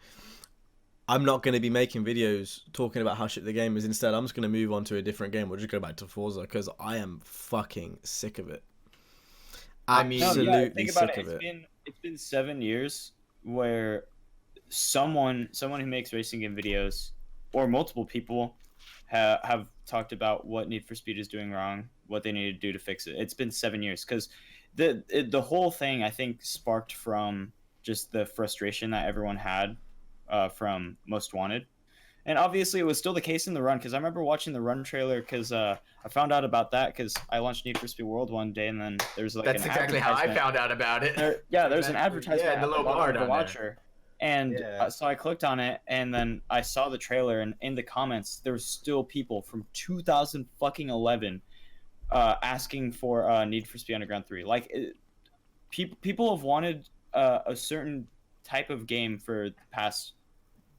I'm not going to be making videos talking about how shit the game is. Instead, I'm just going to move on to a different game or just go back to Forza, because I am fucking sick of it. Absolutely sick of it. It's been 7 years where someone who makes racing game videos, or multiple people, have talked about what Need for Speed is doing wrong, what they need to do to fix it. It's been 7 years, because the whole thing, I think, sparked from just the frustration that everyone had from Most Wanted. And obviously it was still the case in the Run, because I remember watching the Run trailer, because I found out about that because I launched Need for Speed World one day, and then there's like that's exactly how I found out about it. There's an advertisement the little bar of the Watcher. And so I clicked on it, and then I saw the trailer, and in the comments there was still people from 2011 asking for Need for Speed Underground 3. Like, people have wanted a certain type of game for the past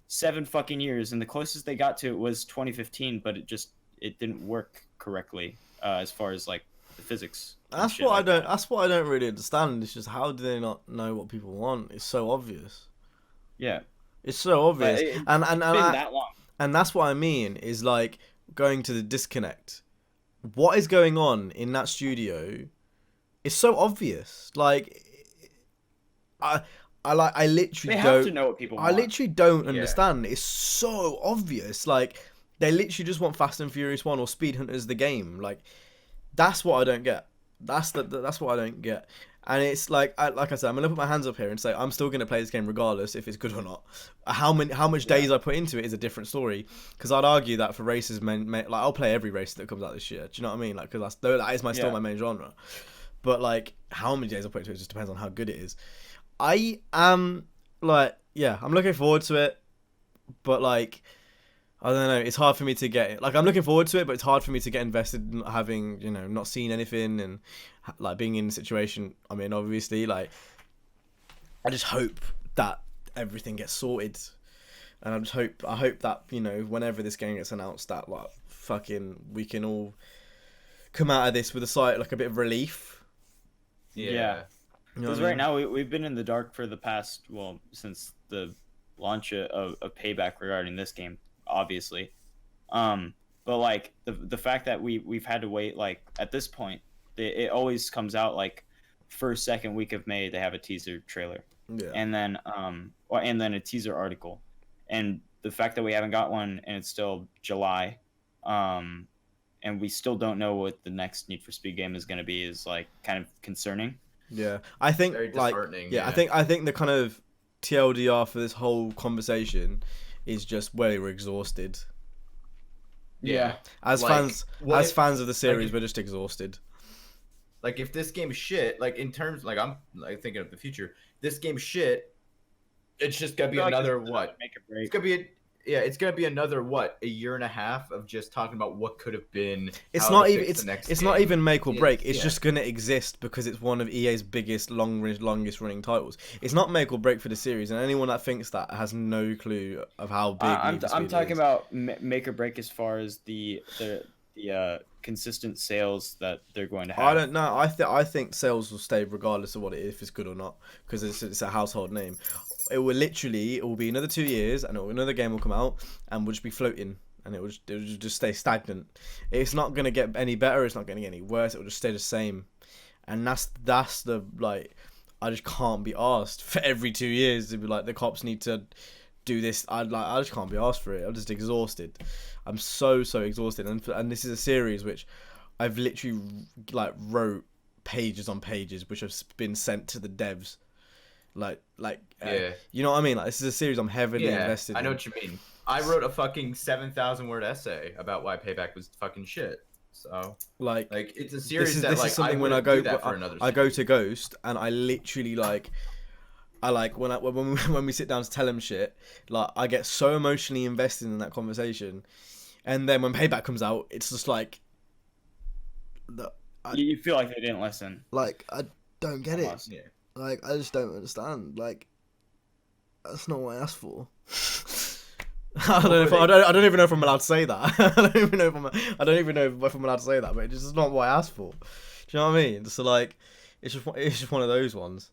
7 fucking years, and the closest they got to it was 2015, but it didn't work correctly as far as like the physics. and That's shit what I like don't. that. That's what I don't really understand. It's just how do they not know what people want? It's so obvious. Yeah, It's so obvious, it's and been that long. and that's what I mean. Is like going to the disconnect. What is going on in that studio? It's so obvious. Like, I literally They have don't. to know what people I want. literally don't Yeah. understand. It's so obvious. Like, they literally just want Fast and Furious 1 or Speed Hunters the game. Like, that's what I don't get. That's what I don't get. And it's like I said, I'm gonna put my hands up here and say I'm still gonna play this game regardless if it's good or not. How much days I put into it is a different story. Because I'd argue that for races, like I'll play every race that comes out this year. Do you know what I mean? Like, because that is still my main genre. But like, how many days I put into it just depends on how good it is. I am like, yeah, I'm looking forward to it, but like, I don't know, it's hard for me to get it. Like, I'm looking forward to it, but it's hard for me to get invested in having, not seen anything and like being in the situation I'm in, obviously. Like, I just hope that everything gets sorted. And I hope that, whenever this game gets announced, that like fucking we can all come out of this with like a bit of relief. Yeah. You know Because what I right mean? now we've been in the dark for the past, since the launch of Payback regarding this game, obviously. But like the fact that we've had to wait, like at this point, it always comes out like first, second week of May they have a teaser trailer, Yeah. and then a teaser article, and the fact that we haven't got one and it's still July, and we still don't know what the next Need for Speed game is going to be is like kind of concerning. Yeah, I think Very like disheartening, yeah, yeah. I think the kind of TLDR for this whole conversation is just we're exhausted. Yeah. As Like, fans, what as if- fans of the series, if- we're just exhausted. Like, if this game's shit, like in terms, like I'm like thinking of the future. This game's shit. It's just gonna be I feel like another it's what? Make or It's break. gonna be it's gonna be another what? A year and a half of just talking about what could have been. It's how not to even fix the next it's game. not even make or break. It's yeah. just gonna exist because it's one of EA's biggest longest running titles. It's not make or break for the series, and anyone that thinks that has no clue of how big. I'm Need for I'm Speed talking is. about make or break as far as the consistent sales that they're going to have. I don't know. I think sales will stay regardless of what it is, if it's good or not, because it's a household name. It will be another 2 years, and another game will come out, and we'll just be floating, and it will just stay stagnant. It's not gonna get any better. It's not gonna get any worse. It will just stay the same, and that's the like. I just can't be asked for every 2 years to be like the cops need to do this. I just can't be asked for it. I'm just exhausted. I'm so exhausted, and this is a series which I've literally like wrote pages on pages which have been sent to the devs. Yeah. You know what I mean? Like, this is a series I'm heavily invested in. I know what you mean. I wrote a fucking 7,000 word essay about why Payback was fucking shit. So Like it's a series this that is like something I when I wouldn't go do that for another I go series. to Ghost, and I literally when we sit down to tell him shit, like I get so emotionally invested in that conversation, and then when Payback comes out, it's just like You feel like they didn't listen. like I don't get Almost. Yeah. Like, I just don't understand. Like, that's not what I asked for. I don't even know if I'm allowed to say that. I don't even know if I'm allowed to say that. But it's just not what I asked for. Do you know what I mean? So like, it's just one of those ones.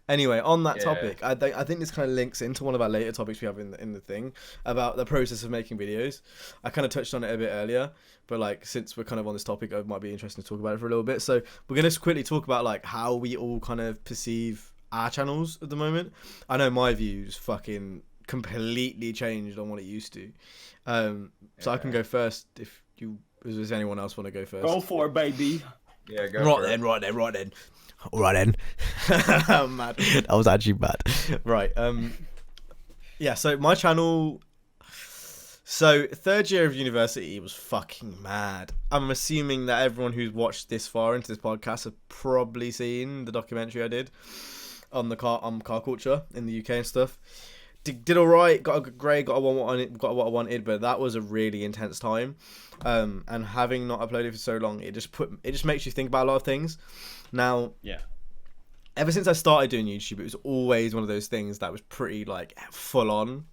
Anyway, on that topic, I think this kind of links into one of our later topics we have in the thing about the process of making videos. I kind of touched on it a bit earlier, but like since we're kind of on this topic, it might be interesting to talk about it for a little bit. So we're gonna just quickly talk about like how we all kind of perceive our channels at the moment. I know my views fucking completely changed on what it used to. So I can go first if you. Does anyone else want to go first? Go for it, baby. Yeah, go Right for then, it. right then. All right then. Mad. That was actually bad. Right. Yeah. So my channel. So third year of university was fucking mad. I'm assuming that everyone who's watched this far into this podcast have probably seen the documentary I did on the car culture in the UK and stuff. Did all right. Got a good grade. Got what I wanted. But that was a really intense time. And having not uploaded for so long, it just makes you think about a lot of things. Now, Yeah. ever since I started doing YouTube, it was always one of those things that was pretty like full on.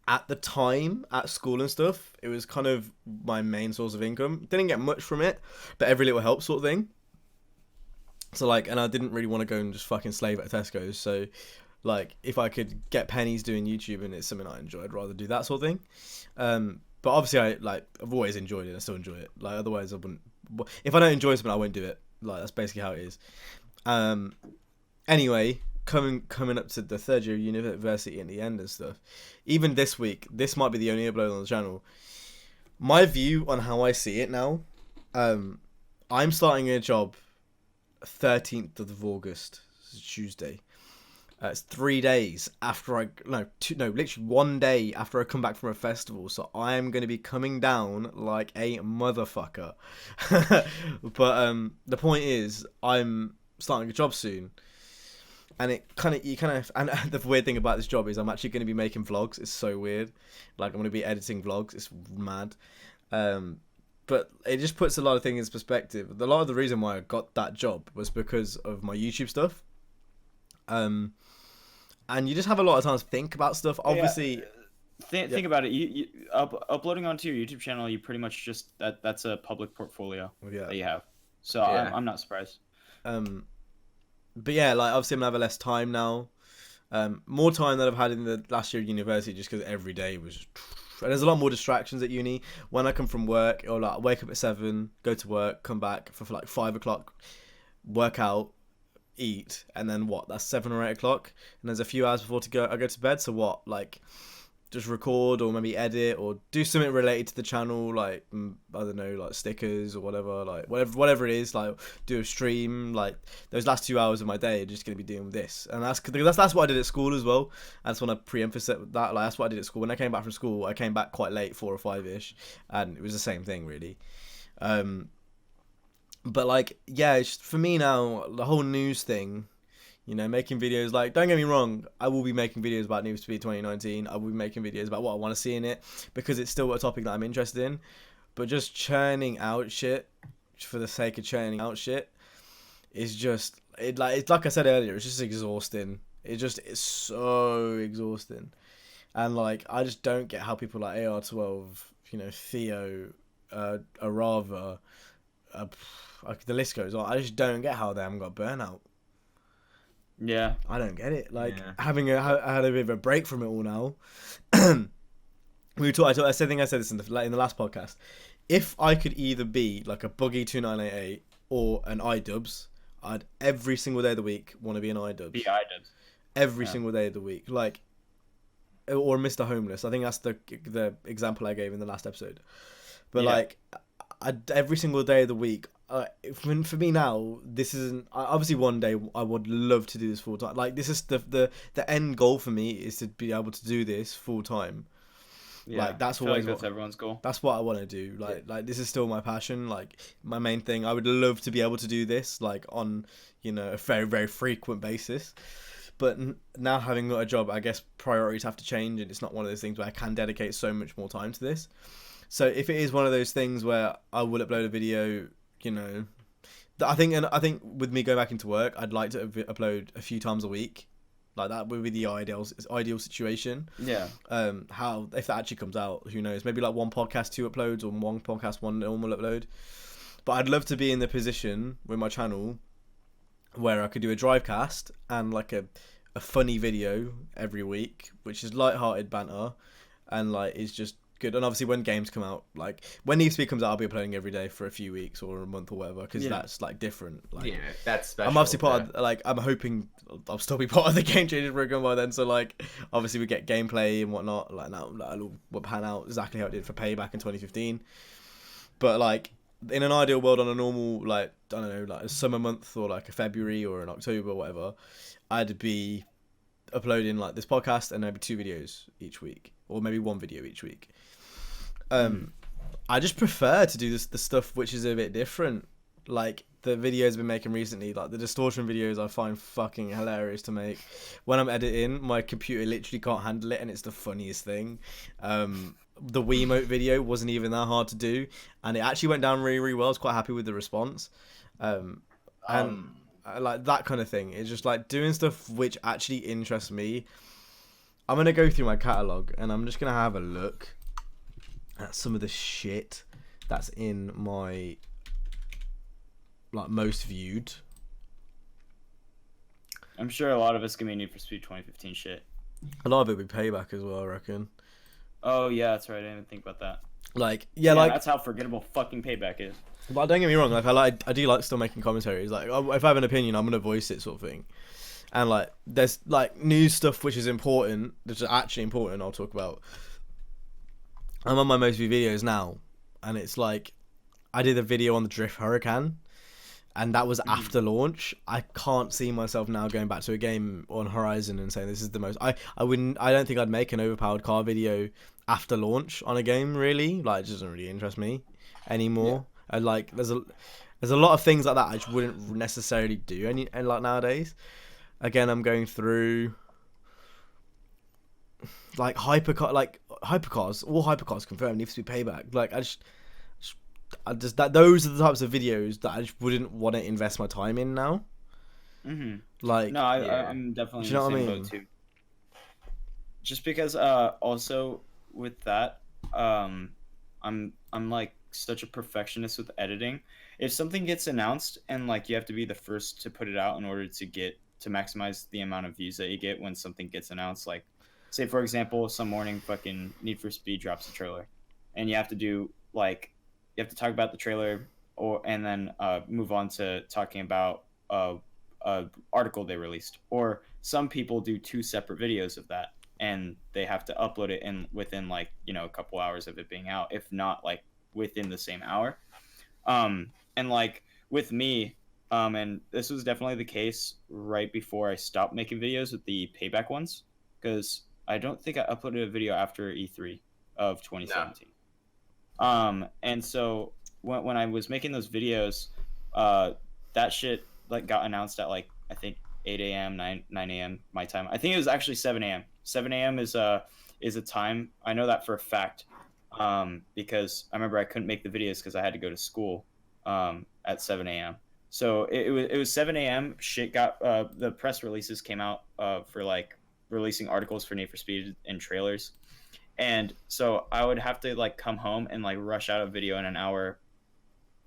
At the time, at school and stuff, it was kind of my main source of income. Didn't get much from it, but every little helps sort of thing. So like, and I didn't really want to go and just fucking slave at Tesco's. So like, if I could get pennies doing YouTube and it's something I enjoy, I'd rather do that sort of thing. But obviously, I've always enjoyed it. I still enjoy it. Like, otherwise, I wouldn't. If I don't enjoy something, I won't do it. Like, that's basically how it is. Anyway, coming up to the third year of university in the end and stuff. Even this week, this might be the only upload on the channel. My view on how I see it now, I'm starting a job 13th of August, Tuesday. It's 3 days after literally 1 day after I come back from a festival. So I'm going to be coming down like a motherfucker. But the point is, I'm starting a job soon. And and the weird thing about this job is I'm actually going to be making vlogs. It's so weird. Like, I'm going to be editing vlogs. It's mad. But it just puts a lot of things in perspective. A lot of the reason why I got that job was because of my YouTube stuff. And you just have a lot of time to think about stuff. Obviously, think about it. You uploading onto your YouTube channel, you pretty much just that's a public portfolio that you have. So Yeah. I'm not surprised. But yeah, like, obviously I'm gonna have less time now. More time than I've had in the last year of university, just because every day was. And there's a lot more distractions at uni. When I come from work, or like, I wake up at 7, go to work, come back for like 5 o'clock, work out, eat, and then what? That's 7 or 8 o'clock, and there's a few hours before I go to bed. So what? Like, just record or maybe edit or do something related to the channel, like, I don't know, like stickers or whatever, like whatever it is, like do a stream. Like, those last 2 hours of my day are just gonna be doing this, and that's what I did at school as well. I just want to pre-emphasize that, like, that's what I did at school. When I came back from school, I came back quite late, 4 or 5ish, and it was the same thing really. But like, yeah, it's just, for me now, the whole news thing, you know, making videos, like, don't get me wrong, I will be making videos about News Speed 2019. I will be making videos about what I want to see in it, because it's still a topic that I'm interested in. But just churning out shit for the sake of churning out shit is just, it's like I said earlier, it's just exhausting. It's so exhausting. And like, I just don't get how people like AR12, you know, Theo, Arava, like, the list goes on. I just don't get how they haven't got burnout. Yeah, I don't get it. Like, Yeah. I had a bit of a break from it all now. I think I said this in the last podcast. If I could either be like a Buggy 2988 or an iDubbbz, I'd every single day of the week want to be an iDubbbz. BI did. Every single day of the week, like, or Mr. Homeless. I think that's the example I gave in the last episode. But Yeah. like, every single day of the week. For me now, this isn't. Obviously, one day I would love to do this full time. Like, this is the end goal for me, is to be able to do this full time. Yeah, Like, that's I feel always like that's what, everyone's goal. that's what I want to do. Like this is still my passion. Like, my main thing. I would love to be able to do this, like, on, you know, a very, very frequent basis. But now, having got a job, I guess priorities have to change, and it's not one of those things where I can dedicate so much more time to this. So if it is one of those things where I will upload a video, you know, I think with me going back into work, I'd like to upload a few times a week. Like, that would be the ideal situation. Yeah. How, if that actually comes out, who knows? Maybe like one podcast, 2 uploads, or one podcast, 1 normal upload. But I'd love to be in the position with my channel where I could do a Drivecast and like a funny video every week, which is light-hearted banter, and like, is just good. And obviously, when games come out, like when Need Speed comes out, I'll be uploading every day for a few weeks or a month or whatever, because that's like different. Like, Yeah, that's special. I'm obviously part of, like, I'm hoping I'll still be part of the Game Changers program by then. So like, obviously we get gameplay and whatnot. Like, now it'll pan out exactly how it did for Payback in 2015. But like, in an ideal world, on a normal, like, I don't know, like a summer month or like a February or an October or whatever, I'd be uploading like this podcast and maybe 2 videos each week, or maybe 1 video each week. I just prefer to do the stuff which is a bit different. Like, the videos I've been making recently, like the distortion videos, I find fucking hilarious to make. When I'm editing, my computer literally can't handle it, and it's the funniest thing. The Wiimote video wasn't even that hard to do, and it actually went down really, really well. I was quite happy with the response. And like that kind of thing. It's just like doing stuff which actually interests me. I'm gonna go through my catalog and I'm just gonna have a look at some of the shit that's in my like most viewed. I'm sure a lot of it's gonna be Need for Speed 2015 shit. A lot of it will be Payback as well, I reckon. Oh yeah, that's right. I didn't even think about that. Like That's how forgettable fucking Payback is. But don't get me wrong, like I do like still making commentaries. Like if I have an opinion, I'm gonna voice it, sort of thing. And like there's like news stuff which is important, which is actually important. I'll talk about. I'm on my most viewed videos now, and it's like I did a video on the Drift Hurricane, and that was after launch. I can't see myself now going back to a game on Horizon and saying this is the most. I don't think I'd make an overpowered car video after launch on a game, really. Like it doesn't really interest me anymore. And like there's a lot of things like that I just wouldn't necessarily do any like nowadays. Again, I'm going through like hypercars. All hypercars confirmed Need for Speed Payback. Like I just that those are the types of videos that I just wouldn't want to invest my time in now. Like no, I'm definitely do you know in the what I same mean? boat too. Just because also with that, I'm like such a perfectionist with editing. If something gets announced and like you have to be the first to put it out in order to maximize the amount of views that you get when something gets announced, like say for example some morning fucking Need for Speed drops a trailer and you have to talk about the trailer and then move on to talking about a article they released, or some people do 2 separate videos of that and they have to upload it within like a couple hours of it being out, if not like within the same hour. And like with me, and this was definitely the case right before I stopped making videos with the Payback ones, because I don't think I uploaded a video after E3 of 2017. No. And so when I was making those videos, that shit like got announced at like I think 8 a.m., 9 a.m. my time. I think it was actually 7 a.m. 7 a.m. is a time, I know that for a fact, because I remember I couldn't make the videos because I had to go to school at 7 a.m. So it was 7 a.m. Shit got the press releases came out for like releasing articles for Need for Speed and trailers, and so I would have to like come home and like rush out a video in an hour,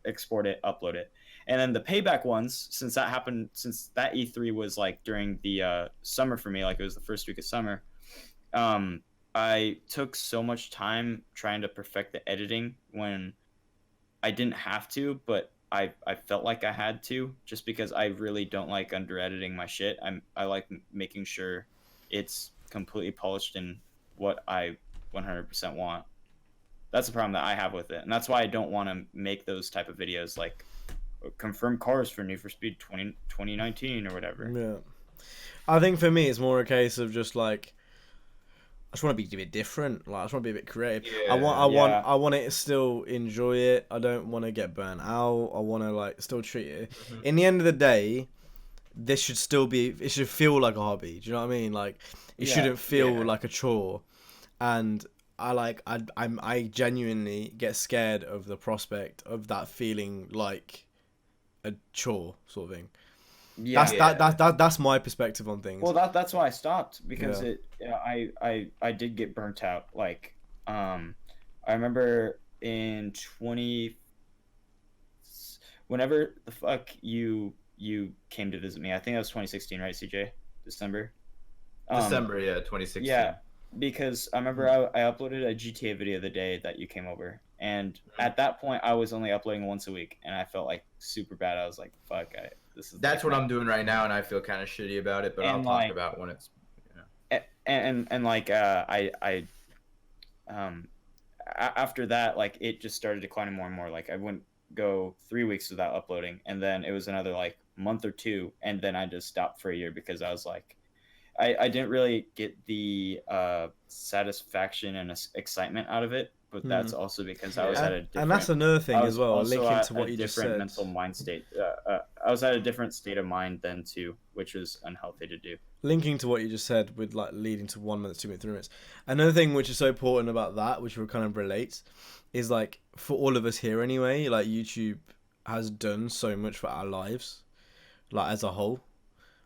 export it, upload it. And then the Payback ones, since that E3 was like during the summer for me, like it was the first week of summer, I took so much time trying to perfect the editing when I didn't have to, but I felt like I had to, just because I really don't like under editing my shit. I like making sure it's completely polished in what I 100% want. That's the problem that I have with it, and that's why I don't want to make those type of videos like confirmed cars for Need for Speed 2019 or whatever. Yeah, I think for me it's more a case of just like I just want to be a bit different. Like I just want to be a bit creative. Yeah, I want to still enjoy it. I don't want to get burnt out. I want to like still treat it. In the end of the day, this should still be. It should feel like a hobby. Do you know what I mean? Like it shouldn't feel like a chore. And I genuinely get scared of the prospect of that feeling like a chore sort of thing. That's my perspective on things. Well, that's why I stopped, because I did get burnt out. Like I remember in whenever the fuck you came to visit me, I think that was 2016, right, CJ? December, 2016. Yeah, because I remember I uploaded a GTA video the day that you came over, and at that point I was only uploading once a week, and I felt like super bad. I was like, fuck, that's what I'm doing right now, and I feel kind of shitty about it, but I'll talk about when it's and like I after that, like it just started declining more and more. Like I wouldn't go 3 weeks without uploading, and then it was another like month or 2, and then I just stopped for a year because I was like I didn't really get the satisfaction and excitement out of it, but that's also because I was at a different... And that's another thing as well, linking to what you just said. different mental mind state. I was at a different state of mind then too, which was unhealthy to do. Linking to what you just said with like leading to 1 minute, 2 minutes, 3 minutes. Another thing which is so important about that, which will kind of relate, is like for all of us here anyway, like YouTube has done so much for our lives. like as a whole.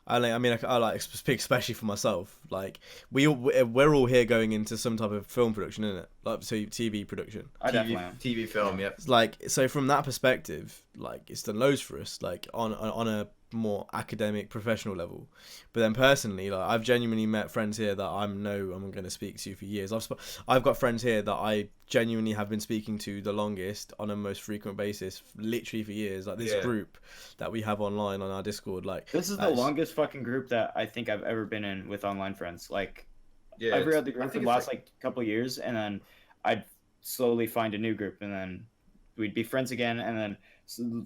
I like speak especially for myself. Like we're all here going into some type of film production, isn't it? Like TV production. I definitely am. TV film, yep. It's like, so from that perspective, like it's done loads for us, like on a more academic professional level. But then personally, like I've genuinely met friends here that I'm going to speak to for years. I've got friends here that I genuinely have been speaking to the longest on a most frequent basis, literally for years. Like this group that we have online on our Discord, like This is the longest fucking group that I think I've ever been in with online friends. Like every other group for the last like couple of years, and then I'd slowly find a new group, and then we'd be friends again, and then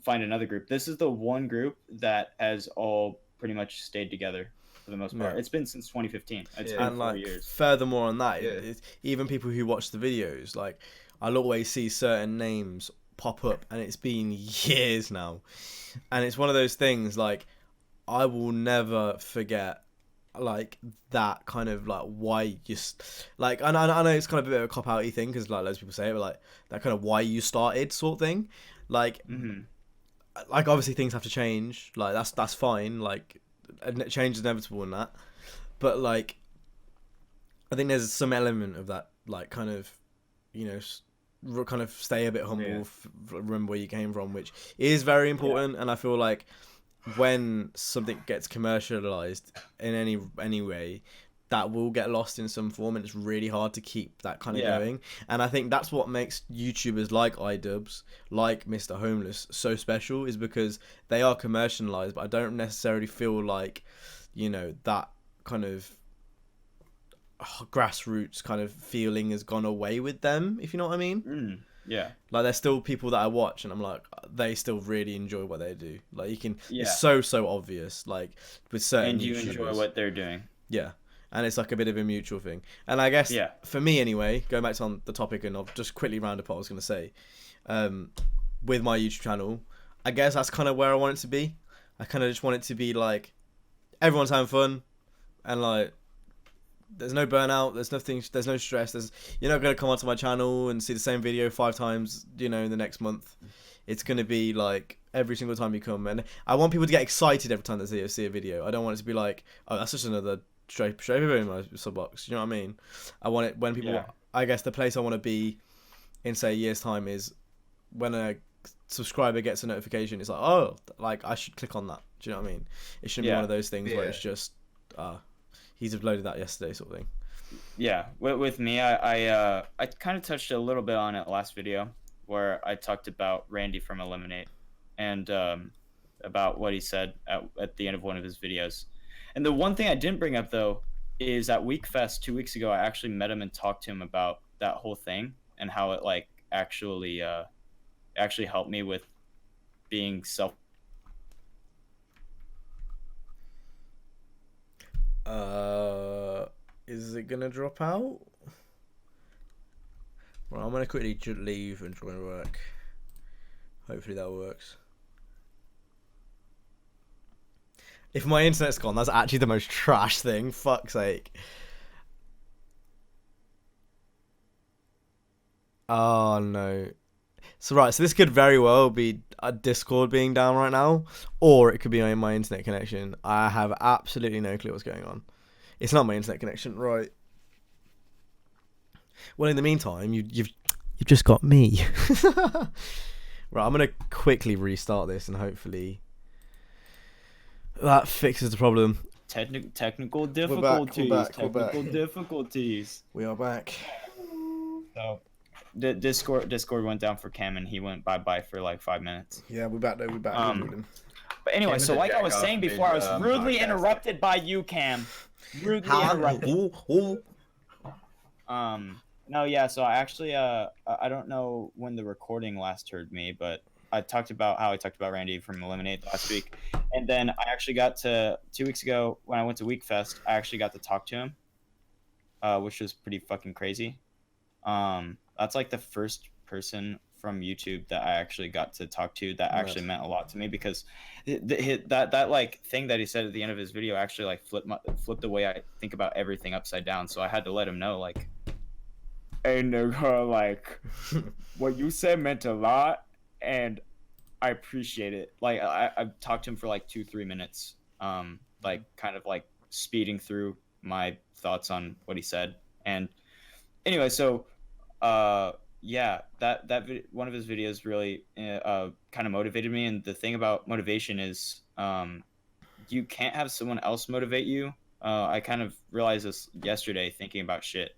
find another group. This is the one group that has all pretty much stayed together for the most part. It's been since 2015. It's been 4 years. Furthermore on that, even people who watch the videos, like I'll always see certain names pop up, and it's been years now, and it's one of those things like I will never forget like that kind of like why you like I know it's kind of a bit of a cop-outy thing because like loads of people say it, but like that kind of why you started sort of thing, like like obviously things have to change, like that's fine, like change is inevitable in that, but like I think there's some element of that, like kind of, you know, kind of stay a bit humble, remember where you came from, which is very important. And I feel like when something gets commercialized in any way, that will get lost in some form, and it's really hard to keep that kind of going. And I think that's what makes YouTubers like iDubbbz, like Mr. Homeless, so special, is because they are commercialized, but I don't necessarily feel like, you know, that kind of grassroots kind of feeling has gone away with them, if you know what I mean. Yeah, like there's still people that I watch and I'm like, they still really enjoy what they do. Like you can, it's so obvious, like with certain and you YouTubers. enjoy what they're doing. Yeah, and it's like a bit of a mutual thing. And I guess for me anyway, going back to on the topic, and I'll just quickly round up what I was going to say, with my YouTube channel, I guess that's kind of where I want it to be. I kind of just want it to be like everyone's having fun, and like there's no burnout, there's no stress, you're not going to come onto my channel and see the same video 5 times, you know, in the next month. It's going to be like every single time you come, and I want people to get excited every time they see a video. I don't want it to be like, oh, that's just another straight video in my sub box. You know what I mean? I want it when people, I guess the place I want to be in say a year's time is when a subscriber gets a notification, it's like, oh, like I should click on that. Do you know what I mean? It shouldn't be one of those things where it's just he's uploaded that yesterday sort of thing. Yeah, with me, I kind of touched a little bit on it last video where I talked about Randy from Eliminate and about what he said at the end of one of his videos. And the one thing I didn't bring up though is at WeekFest 2 weeks ago, I actually met him and talked to him about that whole thing and how it like actually helped me with being self. Is it gonna drop out? Well, I'm gonna quickly leave and join work. Hopefully that works. If my internet's gone, that's actually the most trash thing. Fuck's sake. Oh no. So this could very well be a Discord being down right now, or it could be my internet connection. I have absolutely no clue what's going on. It's not my internet connection, right? Well, in the meantime, you've just got me. Right, I'm gonna quickly restart this, and hopefully that fixes the problem. Technical difficulties. We're back. Difficulties. We are back. So, the Discord went down for Cam, and he went bye for like 5 minutes. Yeah, we're back though. We're back. But anyway, so like I was saying before, I was rudely interrupted by you, Cam. Rudely interrupted. No, yeah. So I actually, I don't know when the recording last heard me, but I talked about Randy from Eliminate last week, and then I actually got to 2 weeks ago when I went to WeekFest. I actually got to talk to him, which was pretty fucking crazy. That's like the first person from YouTube that I actually got to talk to that actually meant a lot to me, because that like thing that he said at the end of his video actually like flipped the way I think about everything upside down. So I had to let him know, like, hey nigga, like what you said meant a lot, and I appreciate it. Like I've talked to him for like 2-3 minutes, like kind of like speeding through my thoughts on what he said. And anyway, so yeah, one of his videos really kind of motivated me. And the thing about motivation is you can't have someone else motivate you. I kind of realized this yesterday thinking about shit.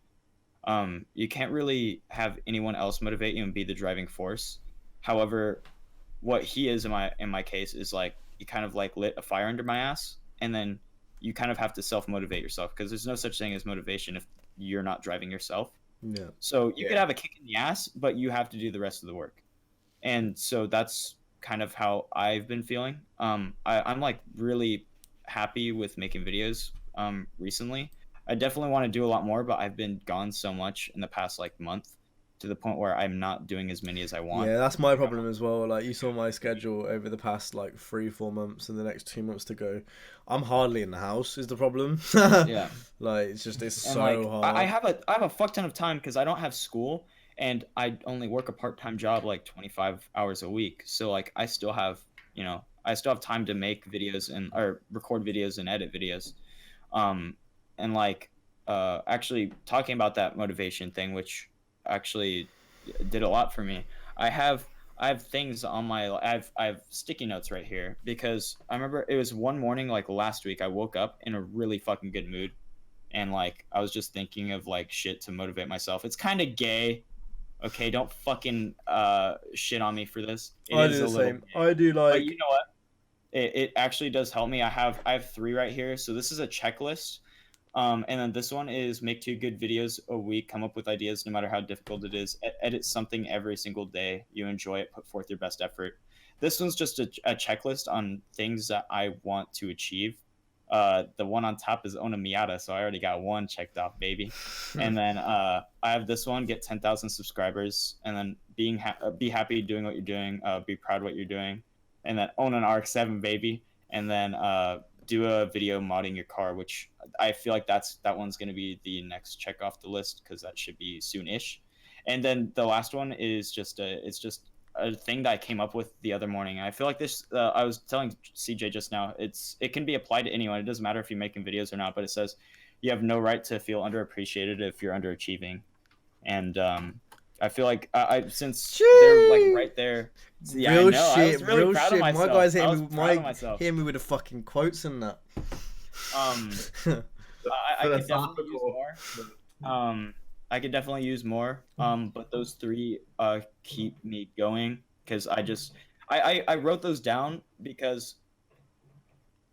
You can't really have anyone else motivate you and be the driving force. However, what he is in my case is like he kind of like lit a fire under my ass, and then you kind of have to self motivate yourself because there's no such thing as motivation if you're not driving yourself. Yeah. So you could have a kick in the ass, but you have to do the rest of the work. And so that's kind of how I've been feeling. I'm like really happy with making videos recently. I definitely want to do a lot more, but I've been gone so much in the past like month to the point where I'm not doing as many as I want. Yeah, that's my problem as well. Like, you saw my schedule over the past like 3-4 months, and the next 2 months to go. I'm hardly in the house. Is the problem? Yeah. Like, it's And so like hard. I have a fuck ton of time because I don't have school and I only work a part-time job like 25 hours a week. So like I still have, I still have time to make videos and or record videos and edit videos. And like actually talking about that motivation thing, which actually did a lot for me. I have things on my I have sticky notes right here because I remember it was one morning like last week I woke up in a really fucking good mood and like I was just thinking of like shit to motivate myself. It's kind of gay. Okay, don't fucking shit on me for this. I do the same. I do But like. you know what? It actually does help me. I have 3 right here. So this is a checklist. And then this one is make 2 good videos a week, come up with ideas no matter how difficult it is, edit something every single day, you enjoy it, put forth your best effort. This one's just a checklist on things that I want to achieve. The one on top is own a Miata, so I already got 1 checked off, baby. And then I have this one, get 10,000 subscribers, and then be happy doing what you're doing, be proud of what you're doing, and then own an RX-7, baby, and then do a video modding your car, which I feel like that one's going to be the next check off the list because that should be soon-ish. And then the last one is just it's just a thing that I came up with the other morning. I feel like this. I was telling CJ just now. It can be applied to anyone. It doesn't matter if you're making videos or not. But it says you have no right to feel underappreciated if you're underachieving. And I feel like since they're like right there. Yeah, Real I know. shit, I was really real proud shit. of myself. My guys I hitting was me, proud of myself. hitting me with the fucking quotes and that. I could definitely use more. I could definitely use more. But those 3 keep me going because I wrote those down because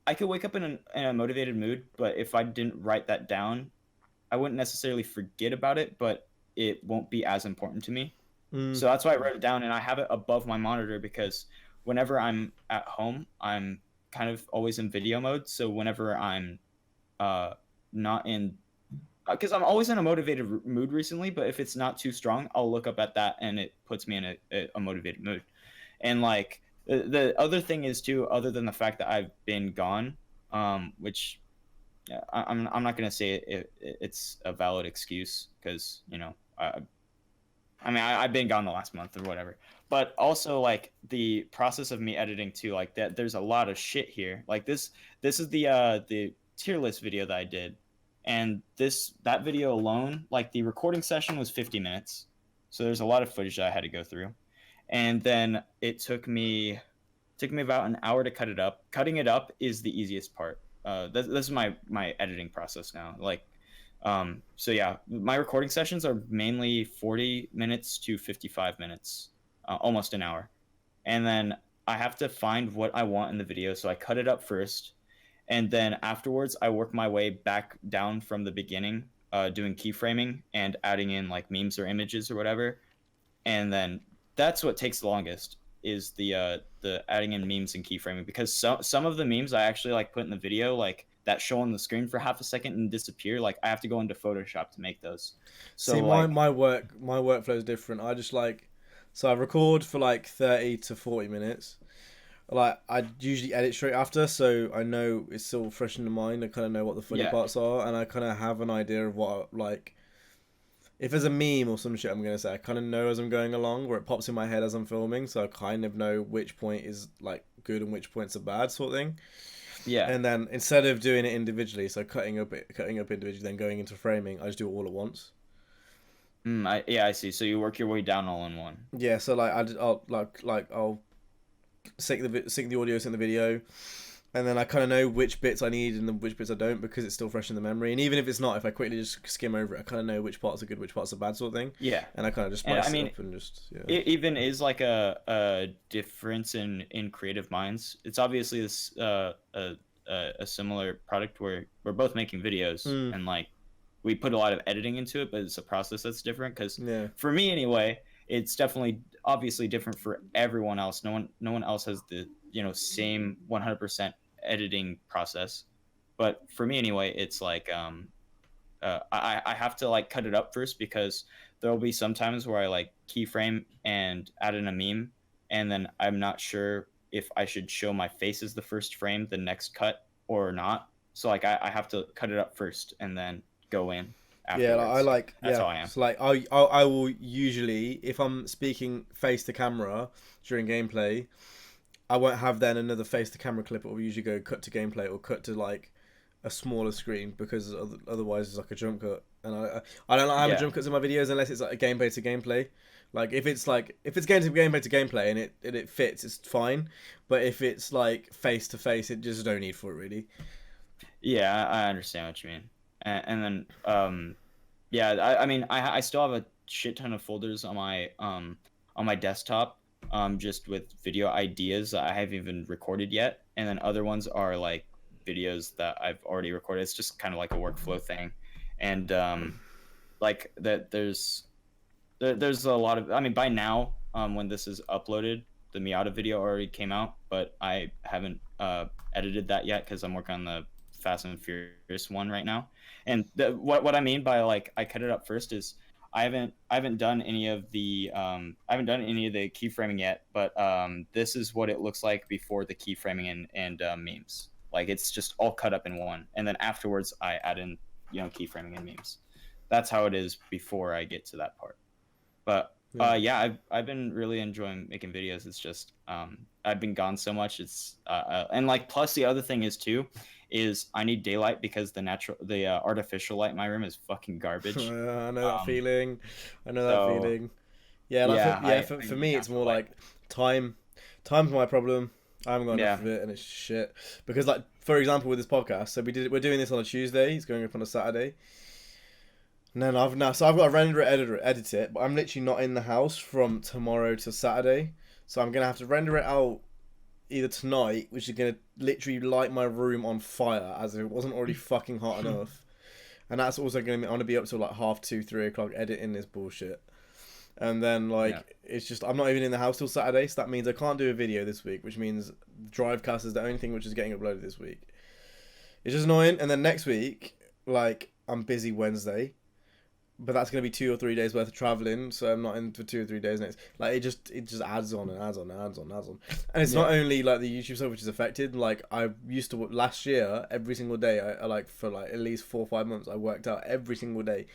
I could wake up in a motivated mood, but if I didn't write that down, I wouldn't necessarily forget about it, but it won't be as important to me. So that's why I wrote it down, and I have it above my monitor because whenever I'm at home, I'm kind of always in video mode. So whenever I'm not in, because I'm always in a motivated mood recently, but if it's not too strong, I'll look up at that and it puts me in a motivated mood. And like the other thing is too, other than the fact that I've been gone, which I'm not gonna say it's a valid excuse because I've been gone the last month or whatever, but also like the process of me editing too, like that. There's a lot of shit here. Like this is the tier list video that I did, and that video alone, like the recording session was 50 minutes, so there's a lot of footage that I had to go through, and then it took me about an hour to cut it up. Cutting it up is the easiest part. This is my editing process now. Like. So yeah, my recording sessions are mainly 40 minutes to 55 minutes, almost an hour. And then I have to find what I want in the video. So I cut it up first. And then afterwards, I work my way back down from the beginning, doing keyframing and adding in like memes or images or whatever. And then that's what takes the longest is the adding in memes and keyframing, because some of the memes I actually like put in the video, like that show on the screen for half a second and disappear. Like I have to go into Photoshop to make those. So see, like, my workflow is different. I just so I record for like 30 to 40 minutes. Like I usually edit straight after, so I know it's still fresh in the mind. I kind of know what the funny parts are, and I kind of have an idea of what if there's a meme or some shit, I'm gonna say I kind of know as I'm going along, where it pops in my head as I'm filming, so I kind of know which point is like good and which points are bad, sort of thing. Yeah. And then instead of doing it individually, so cutting up individually, then going into framing, I just do it all at once. I see. So you work your way down all in one. Yeah, so like I'll sync the audio, sync the video, and then I kind of know which bits I need and which bits I don't because it's still fresh in the memory. And even if it's not, if I quickly just skim over it, I kind of know which parts are good, which parts are bad, sort of thing. Yeah. And I kind of just And spice I mean, it up and just it even is like a difference in creative minds. It's obviously this a similar product where we're both making videos and like we put a lot of editing into it, but it's a process that's different. Because for me anyway, it's definitely obviously different for everyone else. No one else has the same 100% editing process. But for me anyway, it's like I have to like cut it up first because there will be some times where I like keyframe and add in a meme, and then I'm not sure if I should show my face as the first frame, the next cut, or not. So like I have to cut it up first and then go in afterwards. I like That's how I am. So like I will usually, if I'm speaking face to camera during gameplay, I won't have then another face to camera clip. It will usually go cut to gameplay or cut to like a smaller screen because otherwise it's like a jump cut. And I don't like having jump cuts in my videos unless it's like a gameplay to gameplay. Like if it's gameplay to gameplay and it fits, it's fine. But if it's like face to face, it just no need for it really. Yeah, I understand what you mean. And then I mean I still have a shit ton of folders on my desktop just with video ideas that I haven't even recorded yet, and then other ones are like videos that I've already recorded. It's just kind of like a workflow thing, and like that there's a lot of, I mean, by now when this is uploaded, the Miata video already came out, but I haven't edited that yet because I'm working on the Fast and Furious one right now. And what I mean by like I cut it up first is I haven't done any of the keyframing yet, but this is what it looks like before the keyframing and memes. Like it's just all cut up in one, and then afterwards I add in keyframing and memes. That's how it is before I get to that part. But I've been really enjoying making videos. It's just I've been gone so much. It's and like plus the other thing is I need daylight because the artificial light in my room is fucking garbage. I know that feeling. I know that feeling. Yeah, like for me it's more like time. Time's my problem. I haven't got enough of it, and it's shit. Because like for example with this podcast, so we're doing this on a Tuesday. It's going up on a Saturday. And then I've got to render it, edit it, but I'm literally not in the house from tomorrow to Saturday, so I'm gonna have to render it out either tonight, which is gonna literally light my room on fire as if it wasn't already fucking hot enough, and that's also gonna be up till like 2:30, 3 o'clock editing this bullshit, and then it's just I'm not even in the house till Saturday, so that means I can't do a video this week, which means Drivecast is the only thing which is getting uploaded this week. It's just annoying, and then next week like I'm busy Wednesday. But that's gonna be 2 or 3 days worth of traveling, so I'm not in for 2 or 3 days next. Like it just adds on and adds on and adds on and adds on. And it's not only like the YouTube stuff which is affected. Like I used to last year every single day. I like for like at least 4 or 5 months. I worked out every single day.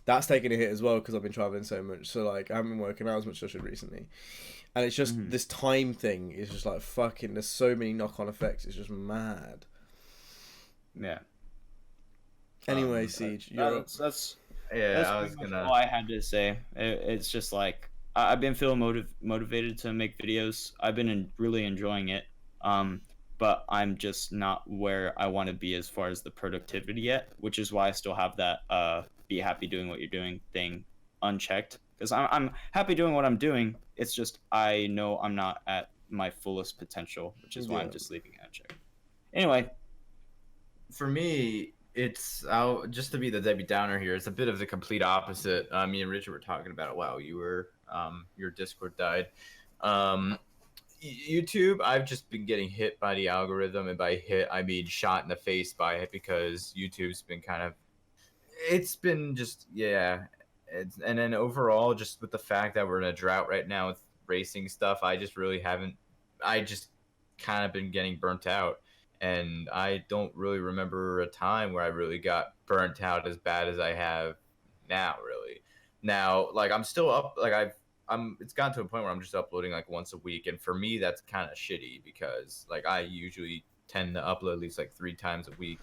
That's taken a hit as well because I've been traveling so much. So like I haven't been working out as much as I should recently. And it's just this time thing is just like fucking. There's so many knock-on effects. It's just mad. Yeah. Anyway, Siege, that's Yeah, I was gonna. All I had to say. It's just like I've been feeling motivated to make videos. I've been really enjoying it. But I'm just not where I want to be as far as the productivity yet, which is why I still have that be happy doing what you're doing thing unchecked. Because I'm happy doing what I'm doing. It's just I know I'm not at my fullest potential, which is why I'm just leaving it unchecked. Anyway, for me, it's just to be the Debbie Downer here. It's a bit of the complete opposite. Me and Richard were talking about it. Wow, your Discord died. YouTube, I've just been getting hit by the algorithm, and by hit I mean shot in the face by it because YouTube's been it's been just and then overall, just with the fact that we're in a drought right now with racing stuff, I just kind of been getting burnt out. And I don't really remember a time where I really got burnt out as bad as I have now, really. Now, like I'm still up, like it's gotten to a point where I'm just uploading like once a week, and for me that's kind of shitty because like I usually tend to upload at least like 3 times a week,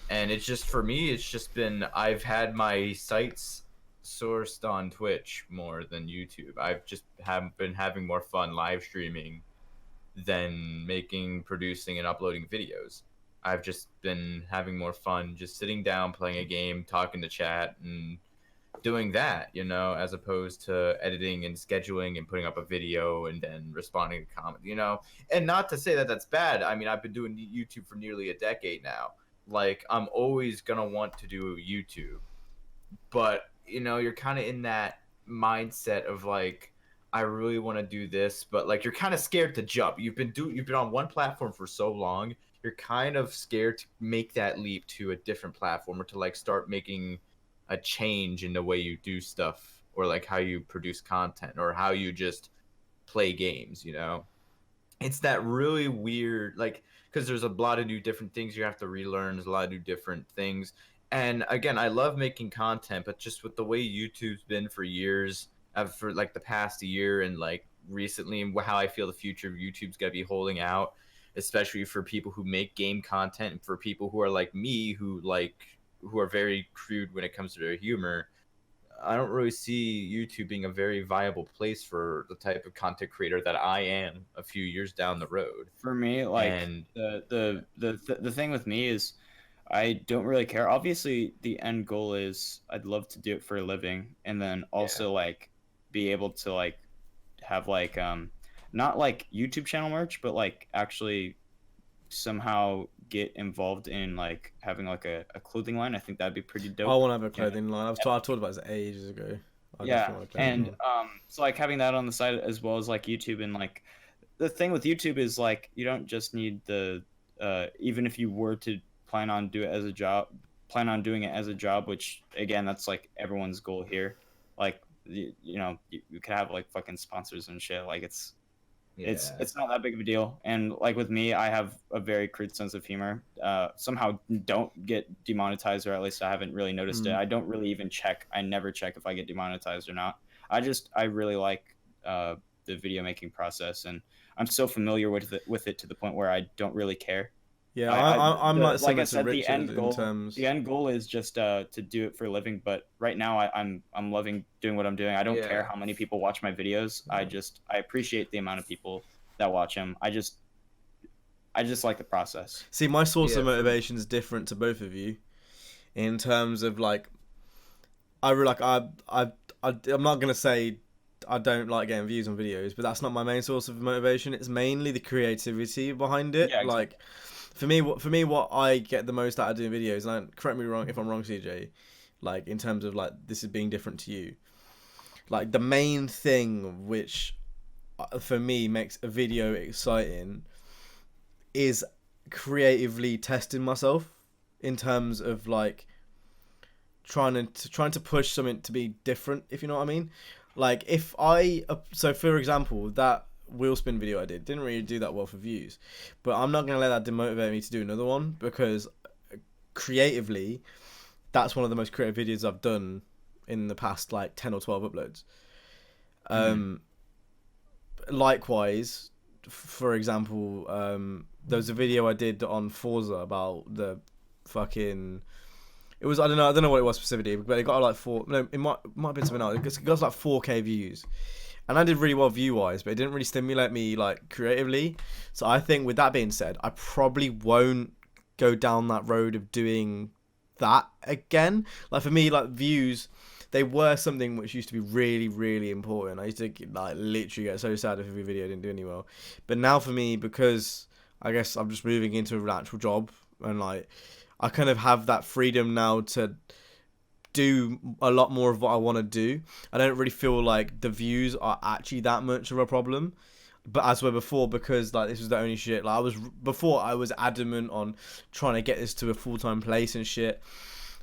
and it's just for me it's just been I've had my sites sourced on Twitch more than YouTube. I've just have been having more fun live streaming than producing and uploading videos. I've just been having more fun just sitting down playing a game, talking to chat, and doing that, as opposed to editing and scheduling and putting up a video and then responding to comments. And not to say that that's bad. I mean, I've been doing YouTube for nearly a decade now. Like, I'm always gonna want to do YouTube, but you're kind of in that mindset of like, I really want to do this, but like you're kind of scared to jump. You've been on one platform for so long, you're kind of scared to make that leap to a different platform or to like start making a change in the way you do stuff or like how you produce content or how you just play games. It's that really weird, like, because there's a lot of new different things you have to relearn. There's a lot of new different things. And again, I love making content, but just with the way YouTube's been for years, for like the past year and like recently, and how I feel the future of YouTube's gonna be holding out, especially for people who make game content and for people who are like me, who are very crude when it comes to their humor. I don't really see YouTube being a very viable place for the type of content creator that I am a few years down the road. For me, like, And the thing with me is I don't really care. Obviously, the end goal is I'd love to do it for a living, and then also like be able to like have like not like YouTube channel merch, but like actually somehow get involved in like having like a clothing line. I think that'd be pretty dope. I want to have a clothing line. I talked about this ages ago. And so like having that on the side as well as like YouTube, and like the thing with YouTube is like you don't just need the even if you were to plan on doing it as a job, which again that's like everyone's goal here. Like you could have like fucking sponsors and shit. Like it's not that big of a deal. And like with me, I have a very crude sense of humor. Somehow don't get demonetized, or at least I haven't really noticed it. I don't really even check. I never check if I get demonetized or not. I really like the video making process, and I'm so familiar with it to the point where I don't really care. Yeah, I'm like I said, the end goal is just to do it for a living. But right now, I'm loving doing what I'm doing. I don't care how many people watch my videos. I appreciate the amount of people that watch them. I just like the process. See, my source of motivation is different to both of you, in terms of like, I'm not gonna say I don't like getting views on videos, but that's not my main source of motivation. It's mainly the creativity behind it. Yeah, exactly. Like, for me, what I get the most out of doing videos, and correct me wrong if I'm wrong, CJ, like in terms of like this is being different to you. Like the main thing which for me makes a video exciting is creatively testing myself in terms of like trying to push something to be different, if you know what I mean. Like if so for example, that wheel spin video I didn't really do that well for views, but I'm not gonna let that demotivate me to do another one, because creatively that's one of the most creative videos I've done in the past like 10 or 12 uploads. Likewise, for example, there was a video I did on Forza about the fucking, it was I don't know what it was specifically, but it got like it might have been something else. It got like 4K views. And I did really well view-wise, but it didn't really stimulate me like creatively. So I think with that being said, I probably won't go down that road of doing that again. Like for me, like views, they were something which used to be really, really important. I used to like literally get so sad if every video didn't do any well. But now for me, because I guess I'm just moving into an actual job, and like I kind of have that freedom now to do a lot more of what I want to do. I don't really feel like the views are actually that much of a problem, but as were before, because like this was the only shit like I was adamant on trying to get this to a full-time place and shit.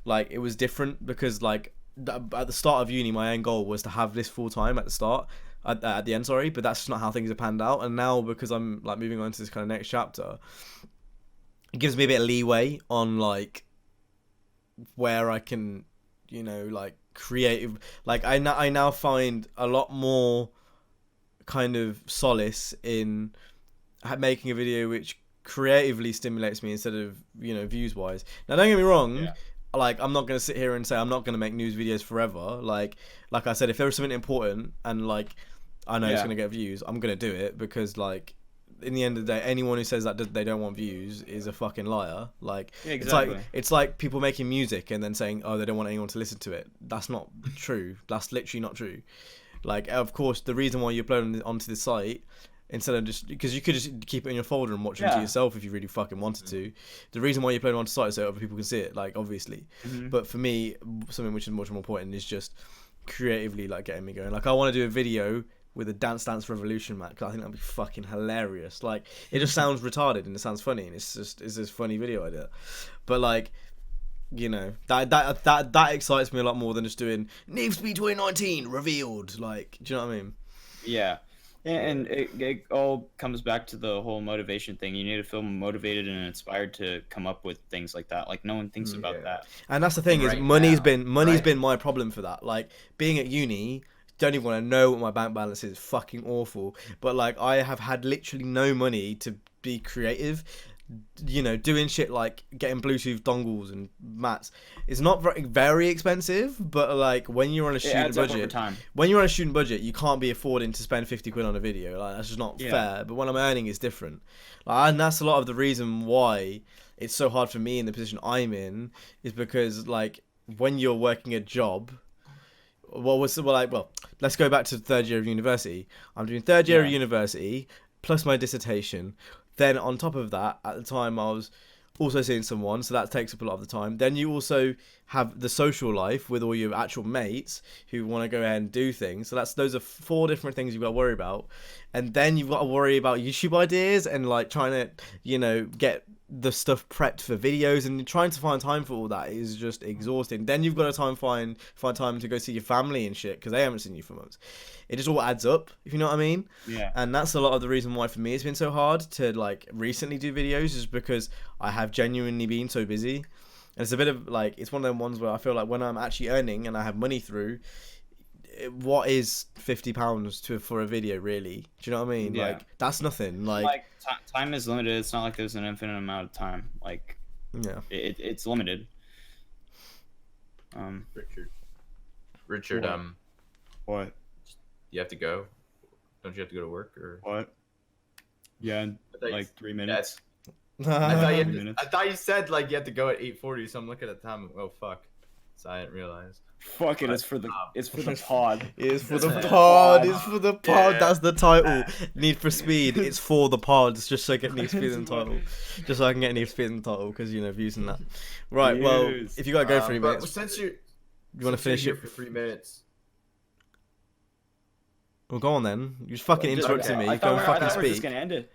Like it was different because like at the start of uni my end goal was to have this full-time at the end, sorry, but that's just not how things have panned out. And now because I'm like moving on to this kind of next chapter, it gives me a bit of leeway on like where I can like creative. Like I now find a lot more kind of solace in making a video which creatively stimulates me instead of, you know, views wise. Now don't get me wrong. Yeah. Like, I'm not going to sit here and say I'm not going to make news videos forever. Like I said, if there was something important and, like, I know it's going to get views, I'm going to do it because, like, in the end of the day, anyone who says that they don't want views is a fucking liar. Like, Yeah, exactly. it's like people making music and then saying, oh, they don't want anyone to listen to it. That's not true. That's literally not true. Like, of course, the reason why you upload it onto the site, instead of just because you could just keep it in your folder and watch it to yourself if you really fucking wanted to. The reason why you upload it onto the site is so other people can see it, like, obviously. But for me, something which is much more important is just creatively, like, getting me going. Like, I want to do a video with a Dance Dance Revolution map because I think that'd be fucking hilarious. Like, it just sounds retarded and it sounds funny and it's this funny video idea. But, like, you know, that excites me a lot more than just doing Need for Speed 2019 revealed. Like, do you know what I mean? Yeah. And it all comes back to the whole motivation thing. You need to feel motivated and inspired to come up with things like that. Like, no one thinks about that. And that's the thing is, money's been my problem for that. Like, being at uni, don't even want to know what my bank balance is. Fucking awful. But, like, I have had literally no money to be creative. You know, doing shit like getting Bluetooth dongles and mats. It's not very expensive, but, like, when you're on a student budget, you can't be affording to spend 50 quid on a video. Like, that's just not fair. But when I'm earning, it's different. Like, and that's a lot of the reason why it's so hard for me in the position I'm in, is because, like, when you're working a job. Well, let's go back to third year of university. I'm doing third year of university plus my dissertation. Then on top of that, at the time I was also seeing someone, so that takes up a lot of the time. Then you also have the social life with all your actual mates who want to go ahead and do things. So those are 4 different things you've got to worry about. And then you've got to worry about YouTube ideas and, like, trying to, you know, get the stuff prepped for videos, and trying to find time for all that is just exhausting. Then you've got to find time to go see your family and shit because they haven't seen you for months. It just all adds up, if you know what I mean. Yeah. And that's a lot of the reason why for me it's been so hard to, like, recently do videos, is because I have genuinely been so busy. And it's a bit of, like, it's one of them ones where I feel like when I'm actually earning and I have money through, what is £50 for a video, really? Do you know what I mean? Like, that's nothing. Like time is limited. It's not like there's an infinite amount of time. Like, it's limited. Richard, what? You have to go? Don't you have to go to work or What? Yeah, in, like 3 minutes. I thought you said, like, you had to go at 8:40, so I'm looking at the time. Oh fuck! So I didn't realize. Fuck it, it's for the pod. It's for the pod. It's for the pod. That's the title. Need for Speed. It's for the pods. Just so I get Need for Speed in the title. Just so I can get Need for Speed in the title, because, you know, views and that. Right. Well, if you gotta go 3 minutes, since you want to finish it for 3 minutes. Well, go on then. You're fucking interrupting me. Go and fucking I thought we were just speak. gonna end it.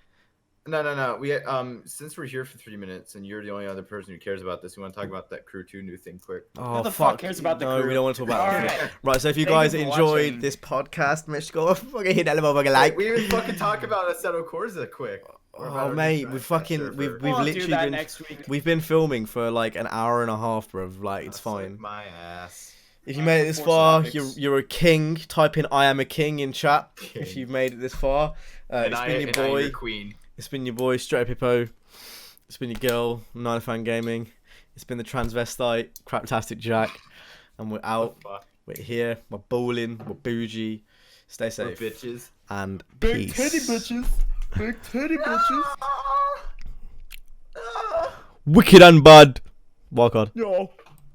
No. We since we're here for 3 minutes and you're the only other person who cares about this, we want to talk about that Crew 2 new thing quick. Oh, Who the fuck. fuck cares about the No, Crew? we don't want to talk about it. Alright. Right, so if you Thank guys you for enjoyed watching. this podcast, make sure to go fucking hit that little button like. We didn't fucking talk about Assetto Corsa quick. Oh, mate, we've We'll literally do that been next week. we've been filming for like an hour and a half, bruv. Like, it's fine. My ass. If you made it this far, you're a king. Type in "I am a king" in chat. If you've made it this far, it's been your boy. your queen. It's been your boy StraightUpHippo. It's been your girl 9fan Gaming. It's been the transvestite Craptastic Jack, and we're out. We're here. We're bowling. We're bougie. Stay safe. We're bitches. And Big peace. titty bitches. Big titty bitches. Wicked and bad. Wildcard. Yo.